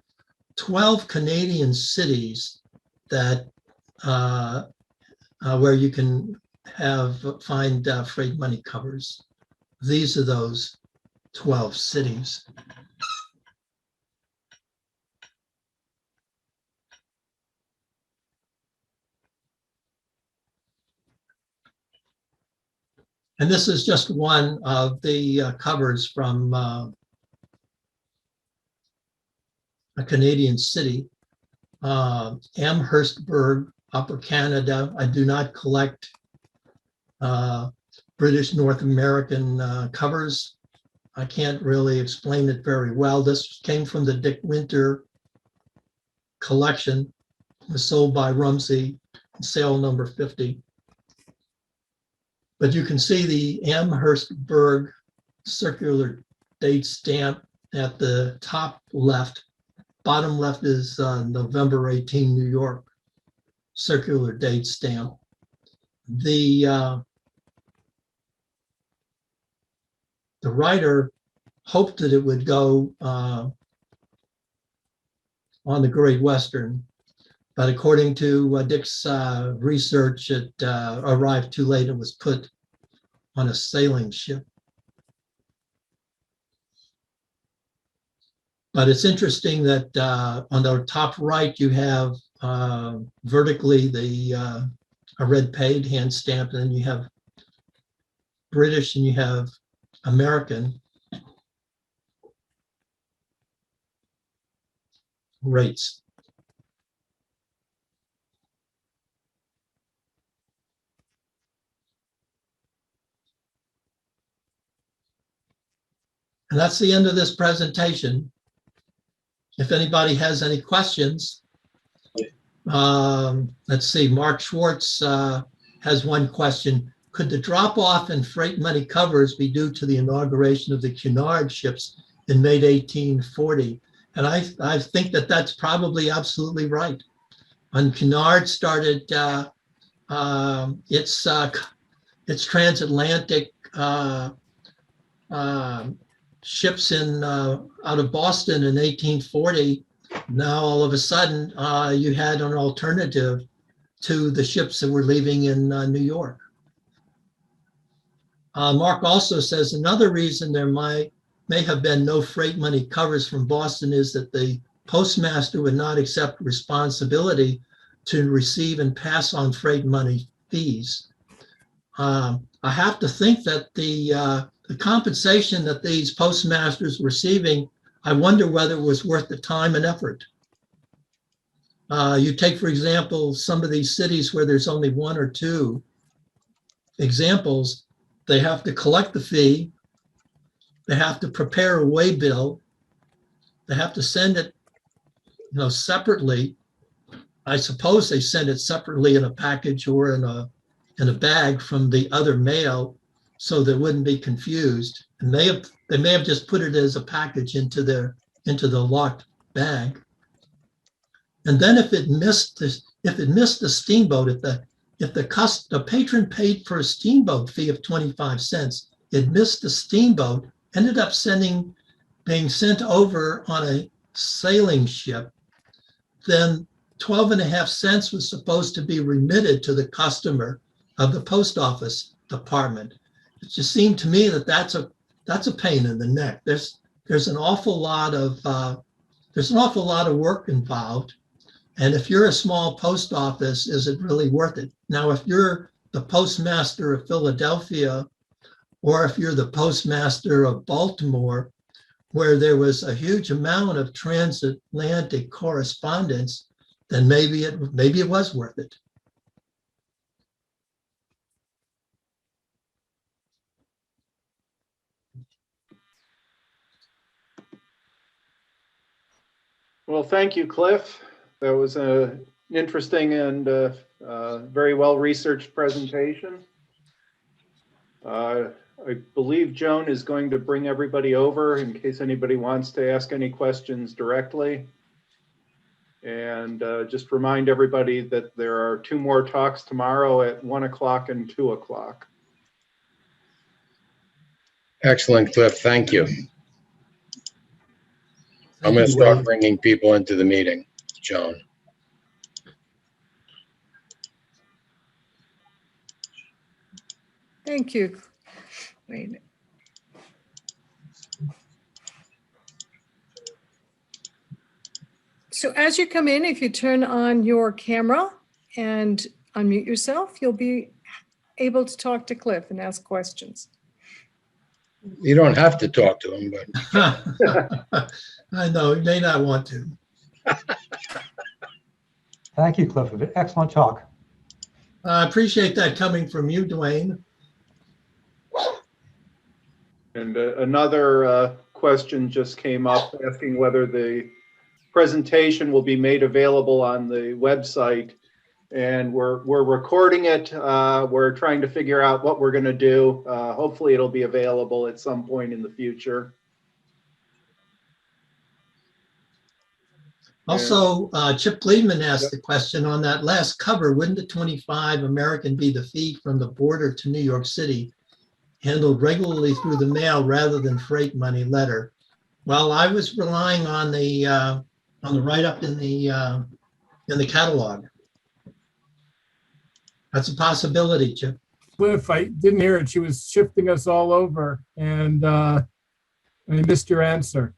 12 Canadian cities that where you can find freight money covers. These are those 12 cities. And this is just one of the covers from a Canadian city, Amherstburg, Upper Canada. I do not collect British North American covers. I can't really explain it very well. This came from the Dick Winter collection. It was sold by Rumsey, sale number 50. But you can see the Amherstburg circular date stamp at the top left. Bottom left is November 18, New York, circular date stamp. The writer hoped that it would go on the Great Western, but according to Dick's research, it arrived too late and was put on a sailing ship. But it's interesting that on the top right, you have vertically a red paid hand stamp, and then you have British and you have American rates. And that's the end of this presentation. If anybody has any questions, let's see, Mark Schwartz has one question. Could the drop off in freight money covers be due to the inauguration of the Cunard ships in May 1840? And I think that that's probably absolutely right. When Cunard started its transatlantic ships out of Boston in 1840, now all of a sudden you had an alternative to the ships that were leaving in New York. Mark also says another reason there might may have been no freight money covers from Boston is that the postmaster would not accept responsibility to receive and pass on freight money fees. I have to think that the compensation that these postmasters were receiving, I wonder whether it was worth the time and effort. You take, for example, some of these cities where there's only one or two examples, they have to collect the fee, they have to prepare a way bill, they have to send it, separately. I suppose they send it separately in a package or in a bag from the other mail, so they wouldn't be confused. And they may have just put it as a package into the locked bag. And then if it missed the steamboat, if the patron paid for a steamboat fee of 25 cents, it missed the steamboat, ended up being sent over on a sailing ship, then 12.5 cents was supposed to be remitted to the customer of the post office department. It just seemed to me that that's a pain in the neck. There's an awful lot of work involved. And if you're a small post office, is it really worth it? Now, if you're the postmaster of Philadelphia, or if you're the postmaster of Baltimore, where there was a huge amount of transatlantic correspondence, then maybe it was worth it. Well, thank you, Cliff. That was an interesting and very well-researched presentation. I believe Joan is going to bring everybody over in case anybody wants to ask any questions directly. And just remind everybody that there are 2 more talks tomorrow at 1 o'clock and 2 o'clock. Excellent, Cliff. Thank you. I'm going to start bringing people into the meeting, Joan. Thank you. Wait. So as you come in, if you turn on your camera and unmute yourself, you'll be able to talk to Cliff and ask questions. You don't have to talk to him, but I know, you may not want to. Thank you, Clifford. Excellent talk. I appreciate that coming from you, Dwayne. And another question just came up asking whether the presentation will be made available on the website. And we're recording it. We're trying to figure out what we're going to do. Hopefully it'll be available at some point in the future. Also, Chip Gleedman asked the question on that last cover, wouldn't the 25 American be the fee from the border to New York City, handled regularly through the mail rather than freight money letter? Well, I was relying on the write-up in the catalog. That's a possibility, Chip. Cliff, I didn't hear it. She was shifting us all over, and I missed your answer.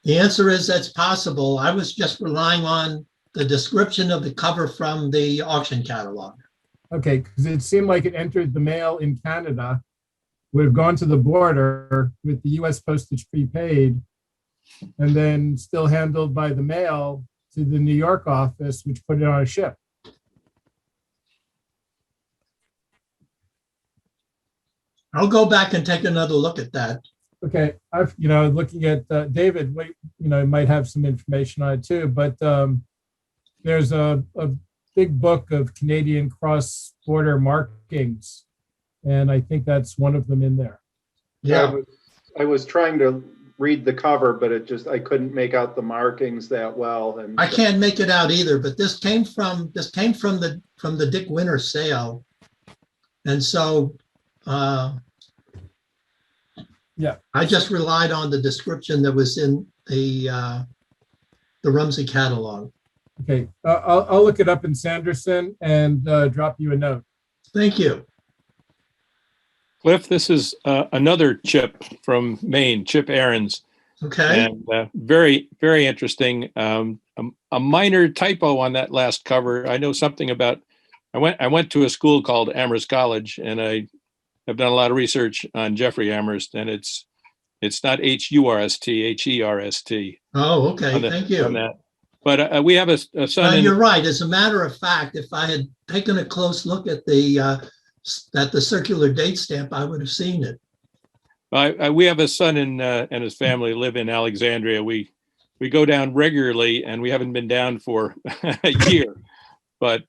The answer is that's possible. I was just relying on the description of the cover from the auction catalog. Okay, because it seemed like it entered the mail in Canada, would have gone to the border with the US postage prepaid, and then still handled by the mail to the New York office, which put it on a ship. I'll go back and take another look at that. Okay, I've looking at David, might have some information on it too, but there's a big book of Canadian cross-border markings, and I think that's one of them in there. Yeah, I was trying to read the cover, but I couldn't make out the markings that well. And I can't make it out either. But this came from the Dick Winter sale, and so. Yeah, I just relied on the description that was in the Rumsey catalog. okay. I'll look it up in Sanderson and drop you a note. Thank you. Cliff, this is another Chip from Maine, Chip Aarons, Okay, and very, very interesting. A minor typo on that last cover. I know something about. I went to a school called Amherst College, and I have done a lot of research on Jeffrey Amherst, and it's not Hurst, Herst. oh, okay, On thank you. that. But we have a son in. You're right. As a matter of fact, if I had taken a close look at the circular date stamp, I would have seen it. We have a son and his family live in Alexandria. We go down regularly, and we haven't been down for a year. But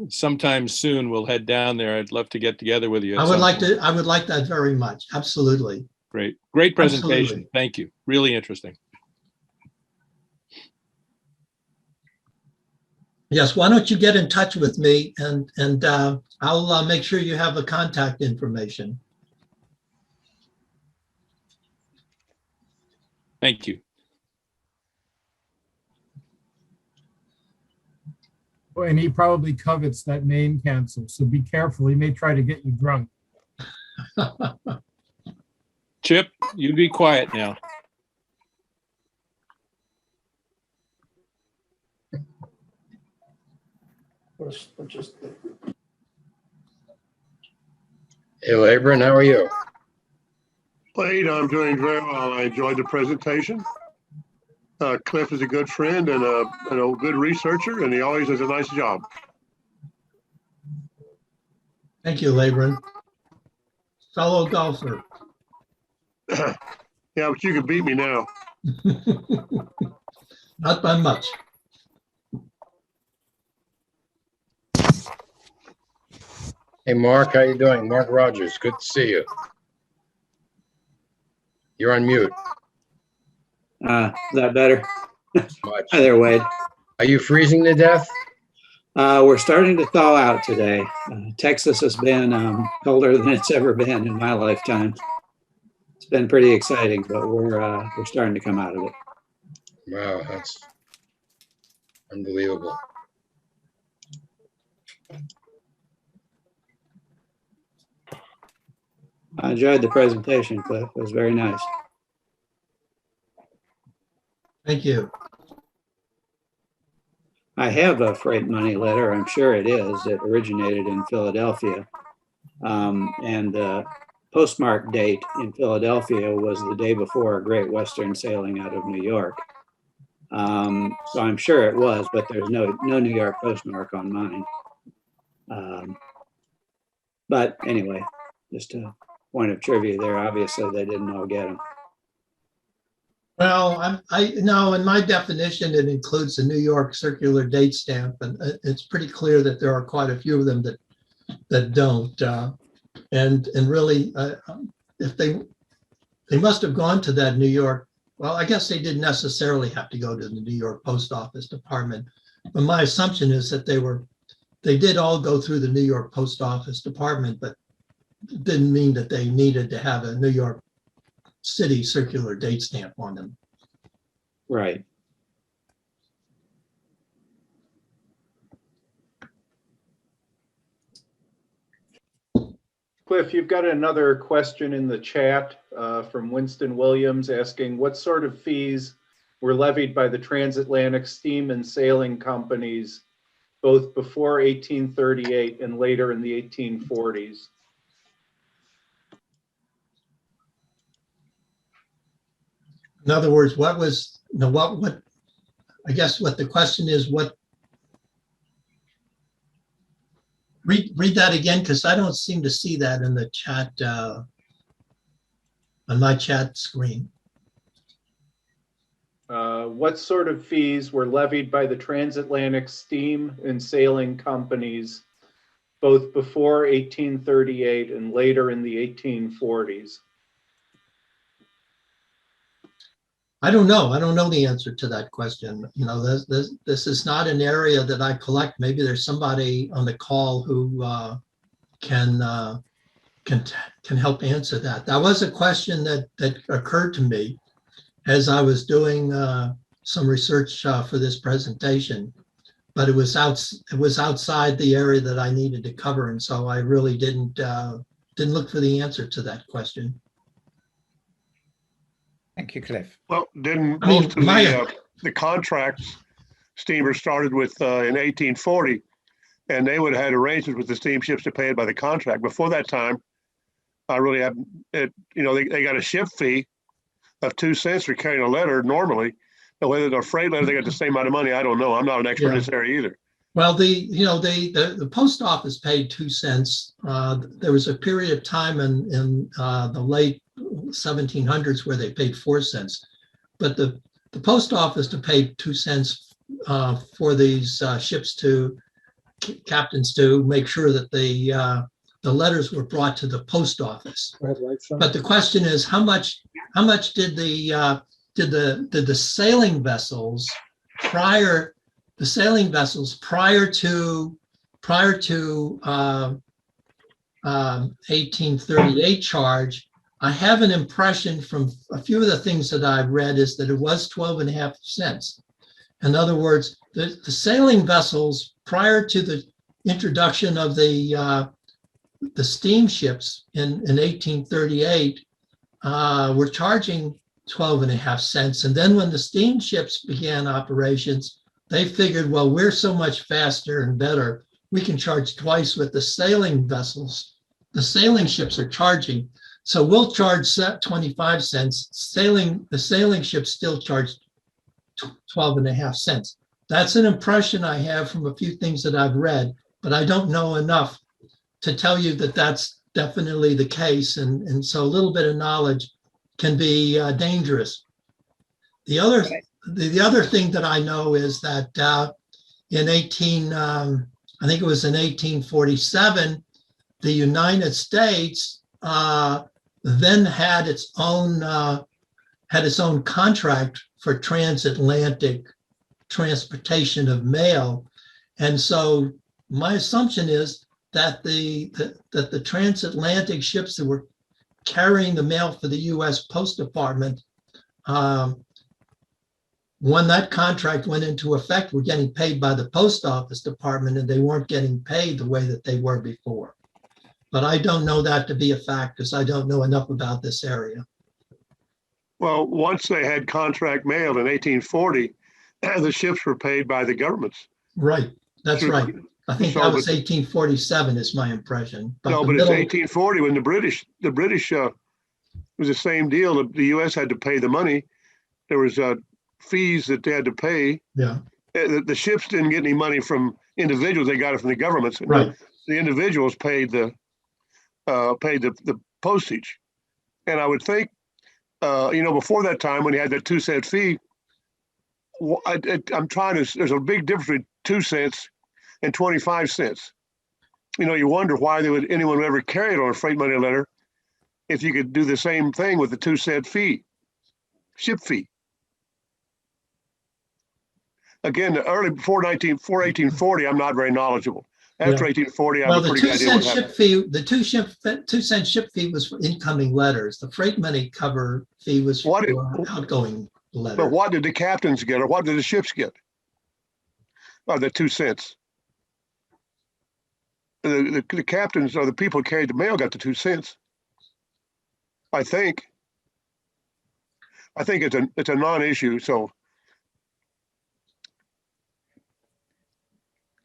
sometime soon we'll head down there. I'd love to get together with you. I would like to. I would like that very much. Absolutely. Great presentation. Absolutely. Thank you. Really interesting. Yes. Why don't you get in touch with me, and I'll make sure you have the contact information. Thank you. And he probably covets that Maine council, so be careful. He may try to get you drunk. Chip, you be quiet now. Hey, Labron, how are you? Wade, I'm doing very well. I enjoyed the presentation. Cliff is a good friend and a good researcher, and he always does a nice job. Thank you, Labron. Fellow golfer. Yeah, but you can beat me now. Not by much. Hey, Mark, how you doing? Mark Rogers, good to see you. You're on mute. Is that better? Much. Hi there, Wade. Are you freezing to death? We're starting to thaw out today. Texas has been colder than it's ever been in my lifetime. It's been pretty exciting, but we're starting to come out of it. Wow, that's unbelievable. I enjoyed the presentation, Cliff. It was very nice. Thank you. I have a freight money letter. I'm sure it is. It originated in Philadelphia. And the postmark date in Philadelphia was the day before a Great Western sailing out of New York. So I'm sure it was, but there's no New York postmark on mine. But anyway, just a point of trivia there. Obviously, they didn't all get them. Well, I no, in my definition, it includes the New York circular date stamp, and it's pretty clear that there are quite a few of them that don't. And really, if they must have gone to that New York. Well, I guess they didn't necessarily have to go to the New York Post Office Department, but my assumption is that they did all go through the New York Post Office Department, but it didn't mean that they needed to have a New York City circular date stamp on them. Right. Cliff, you've got another question in the chat from Winston Williams asking what sort of fees were levied by the transatlantic steam and sailing companies both before 1838 and later in the 1840s? In other words, what I guess what the question is, read that again, because I don't seem to see that in the chat, on my chat screen. What sort of fees were levied by the transatlantic steam and sailing companies both before 1838 and later in the 1840s? I don't know. I don't know the answer to that question. You know, this is not an area that I collect. Maybe there's somebody on the call who can help answer that. That was a question that occurred to me as I was doing some research for this presentation, but it was outside the area that I needed to cover, and so I really didn't didn't look for the answer to that question. Thank you, Cliff. Well, didn't I mean, most of the contracts steamers started with in 1840, and they would have had arrangements with the steamships to pay it by the contract. Before that time, I really have it. You know, they got a ship fee of 2 cents for carrying a letter normally. And whether they're freight letter, they got the same amount of money. I don't know. I'm not an expert in this area either. Well, the post office paid 2 cents. There was a period of time in the late 1700s where they paid 4 cents, but the post office to pay 2 cents for these ships to captains to make sure that the letters were brought to the post office. But the question is, how much did the sailing vessels prior to 1838 charge? I have an impression from a few of the things that I've read is that it was 12.5 cents. In other words, the sailing vessels prior to the introduction of the steamships in 1838 were charging 12.5 cents. And then when the steamships began operations, they figured, well, we're so much faster and better, we can charge twice what the sailing vessels, the sailing ships are charging. So we'll charge 25 cents. The sailing ships still charge 12.5 cents. That's an impression I have from a few things that I've read, but I don't know enough to tell you that that's definitely the case. And so a little bit of knowledge can be dangerous. The other thing that I know is that in I think it was in 1847, the United States then had its own contract for transatlantic transportation of mail. And so my assumption is that the transatlantic ships that were carrying the mail for the US Post Department, when that contract went into effect, were getting paid by the Post Office Department, and they weren't getting paid the way that they were before. But I don't know that to be a fact because I don't know enough about this area. Well, once they had contract mail in 1840, the ships were paid by the governments. Right, that's right. I think So, that was 1847 is my impression. No, but it's 1840 when the British was the same deal. The U.S. had to pay the money. There was fees that they had to pay. Yeah. The ships didn't get any money from individuals; they got it from the governments. Right. The individuals paid the postage, and I would think, before that time when you had that 2 cent fee, there's a big difference between 2 cents and 25 cents. You wonder why anyone would ever carry it on a freight money letter if you could do the same thing with the 2 cent fee, ship fee. Again, before 1840, I'm not very knowledgeable. After 1840, I have a pretty good idea what happened. The 2 cent ship fee was for incoming letters. The freight money cover fee was for outgoing letters. But what did the captains get, or what did the ships get? Or the 2 cents. The captains or the people who carried the mail got the 2 cents. I think it's a non-issue, so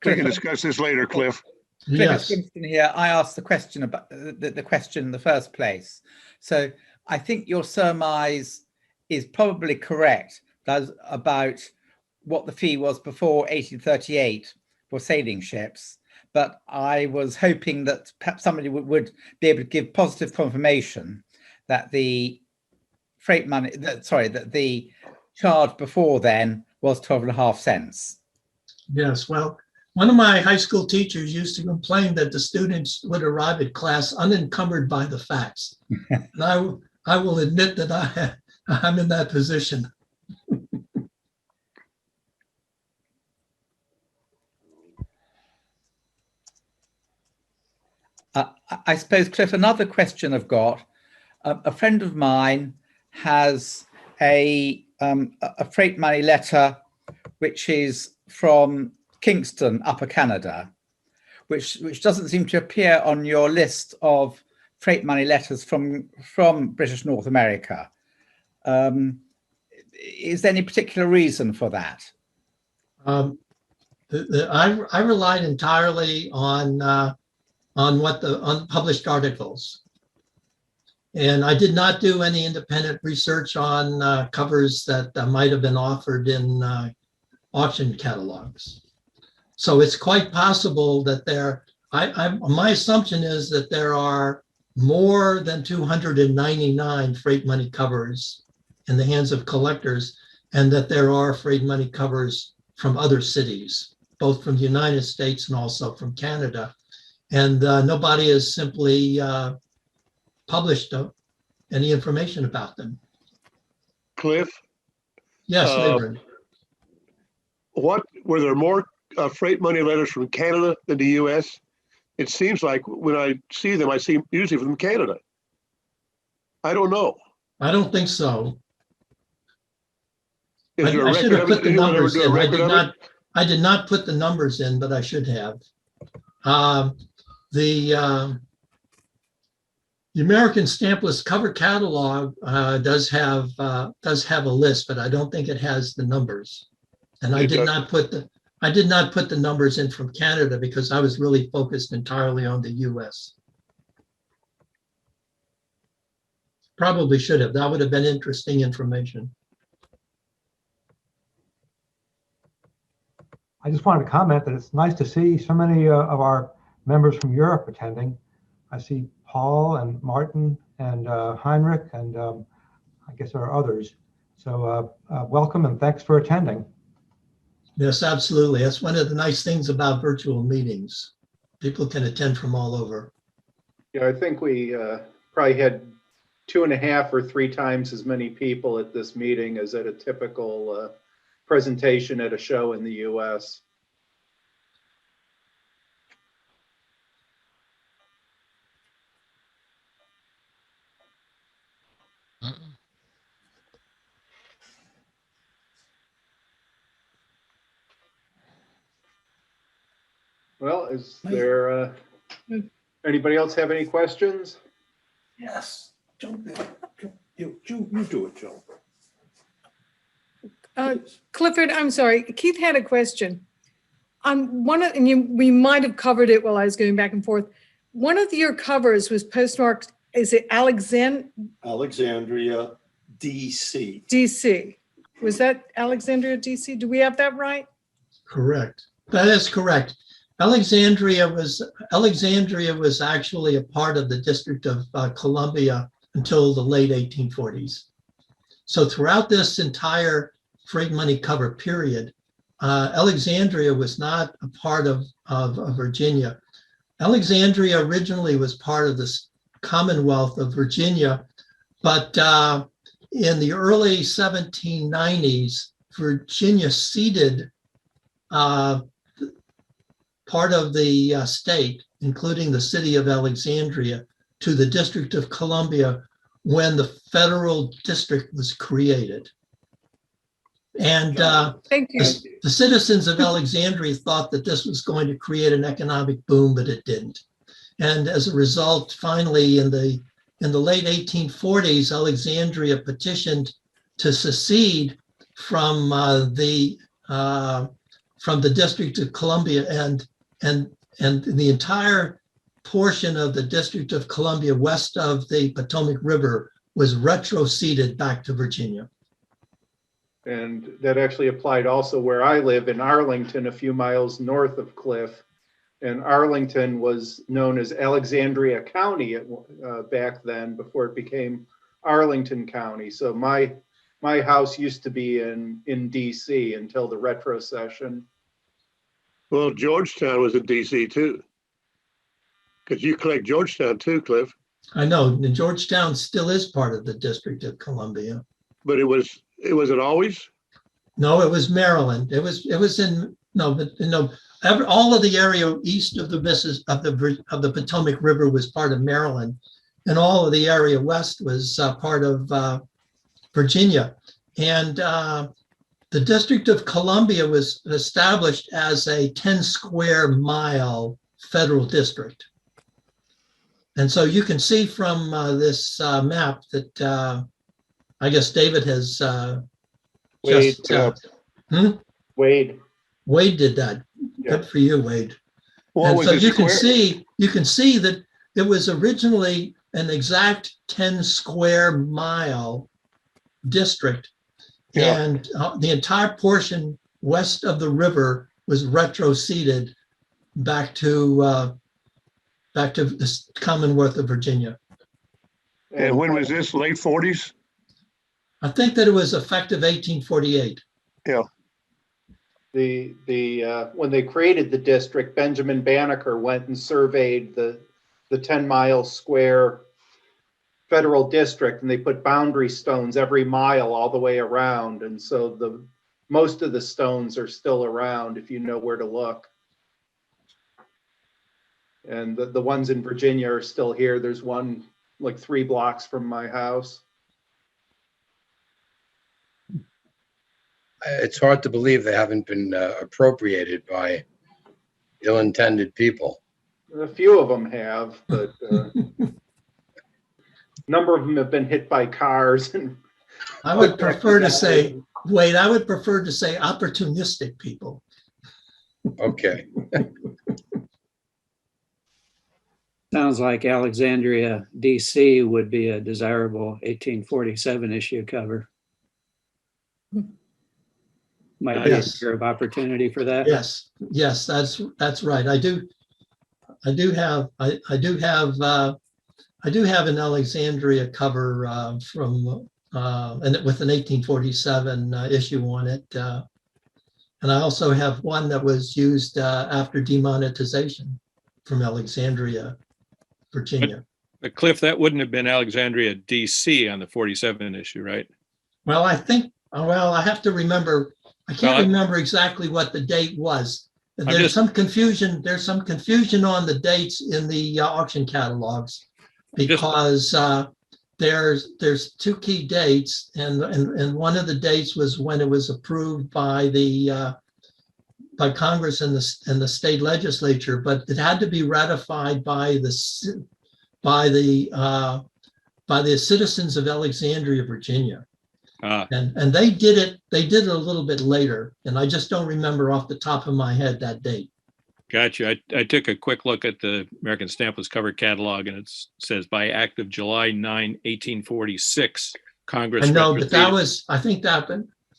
we can discuss this later, Cliff. Yes. Cliff here. I asked the question about the question in the first place. So I think your surmise is probably correct about what the fee was before 1838 for sailing ships. But I was hoping that perhaps somebody would be able to give positive confirmation that the freight money, that the charge before then was 12.5 cents. Yes, well, one of my high school teachers used to complain that the students would arrive at class unencumbered by the facts. And I will admit that I'm in that position. I suppose, Cliff, another question I've got. A friend of mine has a freight money letter, which is from Kingston, Upper Canada, which doesn't seem to appear on your list of freight money letters from British North America. Is there any particular reason for that? I relied entirely on published articles. And I did not do any independent research on covers that might have been offered in auction catalogs. So it's quite possible that my assumption is that there are more than 299 freight money covers in the hands of collectors, and that there are freight money covers from other cities, both from the United States and also from Canada. And nobody has simply published any information about them. Cliff, Yes, Leyburn. what were there more freight money letters from Canada than the U.S.? It seems like when I see them, I see usually from Canada. I don't know. I don't think so. Is there a I should record have of put it? the Anyone ever numbers do a in. record of it? I did not put the numbers in, but I should have. The American Stamp List cover catalog does have a list, but I don't think it has the numbers. And I did not put the numbers in from Canada because I was really focused entirely on the US. Probably should have. That would have been interesting information. I just wanted to comment that it's nice to see so many of our members from Europe attending. I see Paul and Martin and Heinrich, and I guess there are others. So welcome and thanks for attending. Yes, absolutely. That's one of the nice things about virtual meetings. People can attend from all over. Yeah, I think we probably had 2.5 or 3 times as many people at this meeting as at a typical presentation at a show in the US. Well, is there anybody else have any questions? Yes. Jump in. You do it, Joe. Clifford, I'm sorry, Keith had a question. We might have covered it while I was going back and forth. One of your covers was postmarked, is it Alexandria, DC. DC. Was that Alexandria, DC? Do we have that right? Correct. That is correct. Alexandria was actually a part of the District of Columbia until the late 1840s. So throughout this entire freight money cover period, Alexandria was not a part of Virginia. Alexandria originally was part of the Commonwealth of Virginia, but in the early 1790s, Virginia ceded part of the state, including the city of Alexandria, to the District of Columbia when the federal district was created. And Thank you. the citizens of Alexandria thought that this was going to create an economic boom, but it didn't. And as a result, finally, in the late 1840s, Alexandria petitioned to secede from the District of Columbia, and the entire portion of the District of Columbia west of the Potomac River was retroceded back to Virginia. And that actually applied also where I live in Arlington, a few miles north of Cliff. And Arlington was known as Alexandria County back then, before it became Arlington County. So my house used to be in DC until the retrocession. Well, Georgetown was in DC too. Because you collect Georgetown too, Cliff. I know, and Georgetown still is part of the District of Columbia. But it wasn't always? No, it was Maryland. It was all of the area east of the Potomac River was part of Maryland, and all of the area west was part of Virginia. And the District of Columbia was established as a 10 square mile federal district. And so you can see from this map that I guess David has Wade, just, Wade. Wade did that. Yeah. Good for you, Wade. What And was so the you can square? see that it was originally an exact 10 square mile district. Yeah. And the entire portion west of the river was retroceded back to the Commonwealth of Virginia. And when was this? Late 40s? I think that it was effective 1848. Yeah. When they created the district, Benjamin Banneker went and surveyed the 10-mile square federal district, and they put boundary stones every mile all the way around. And so most of the stones are still around if you know where to look. And the ones in Virginia are still here. There's one like 3 blocks from my house. It's hard to believe they haven't been appropriated by ill-intended people. A few of them have, but a number of them have been hit by cars. And I would prefer to say, Wade, I would prefer to say opportunistic people. Okay. Sounds like Alexandria, DC would be a desirable 1847 issue cover. Might be a Yes. year of opportunity for that. Yes, that's right. I do have an Alexandria cover from and with an 1847 issue on it, and I also have one that was used after demonetization from Alexandria, Virginia. But Cliff, that wouldn't have been Alexandria, DC on the 47 issue, right? Well, I have to remember. I can't remember exactly what the date was. There's some confusion. There's some confusion on the dates in the auction catalogs because there's 2 key dates, and one of the dates was when it was approved by Congress and the state legislature, but it had to be ratified by the citizens of Alexandria, Virginia. And they did it a little bit later, and I just don't remember off the top of my head that date. Gotcha. I took a quick look at the American Stampless cover catalog, and it says by act of July 9, 1846, Congress. I know, but I think that,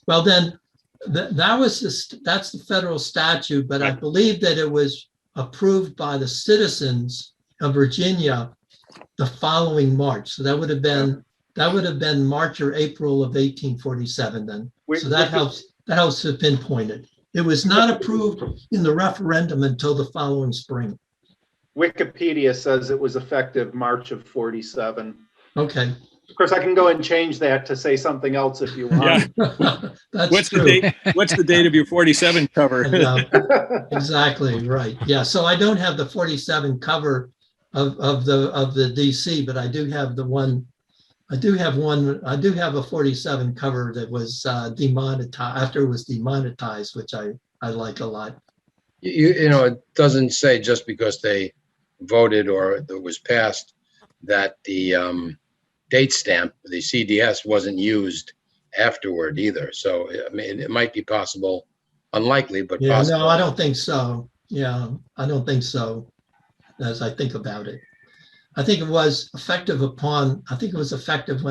well then, that's the federal statute, but I believe that it was approved by the citizens of Virginia the following March. So that would have been March or April of 1847 then. So that helps to pinpoint it. It was not approved in the referendum until the following spring. Wikipedia says it was effective March of 47. Okay. Of course, I can go and change that to say something else if you want. Yeah. That's true. What's the date of your 47 cover? Exactly right. Yeah. So I don't have the 47 cover of the DC, but I do have the one. I do have a 47 cover that was demonetized after it was demonetized, which I like a lot. You know, it doesn't say just because they voted or it was passed that the date stamp, the CDS, wasn't used afterward either. So, I mean, it might be possible, unlikely, but yeah, possible. no, I don't think so. Yeah, I don't think so as I think about it. I think it was effective when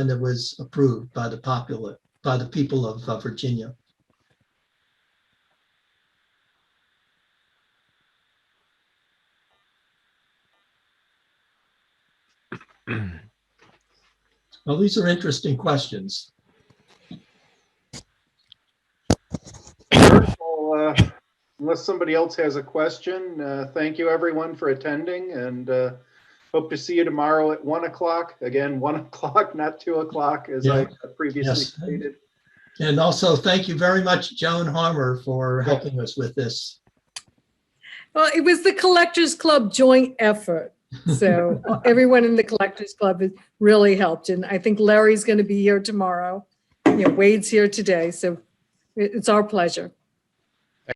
it was approved by the people of Virginia. Well, these are interesting questions. Well, unless somebody else has a question, thank you everyone for attending, and hope to see you tomorrow at 1 o'clock. Again, 1 o'clock, not 2 o'clock, as I previously stated. And also, thank you very much, Joan Harmer, for helping us with this. Well, it was the Collectors Club joint effort. So everyone in the Collectors Club has really helped. And I think Larry's going to be here tomorrow. Wade's here today. So it's our pleasure.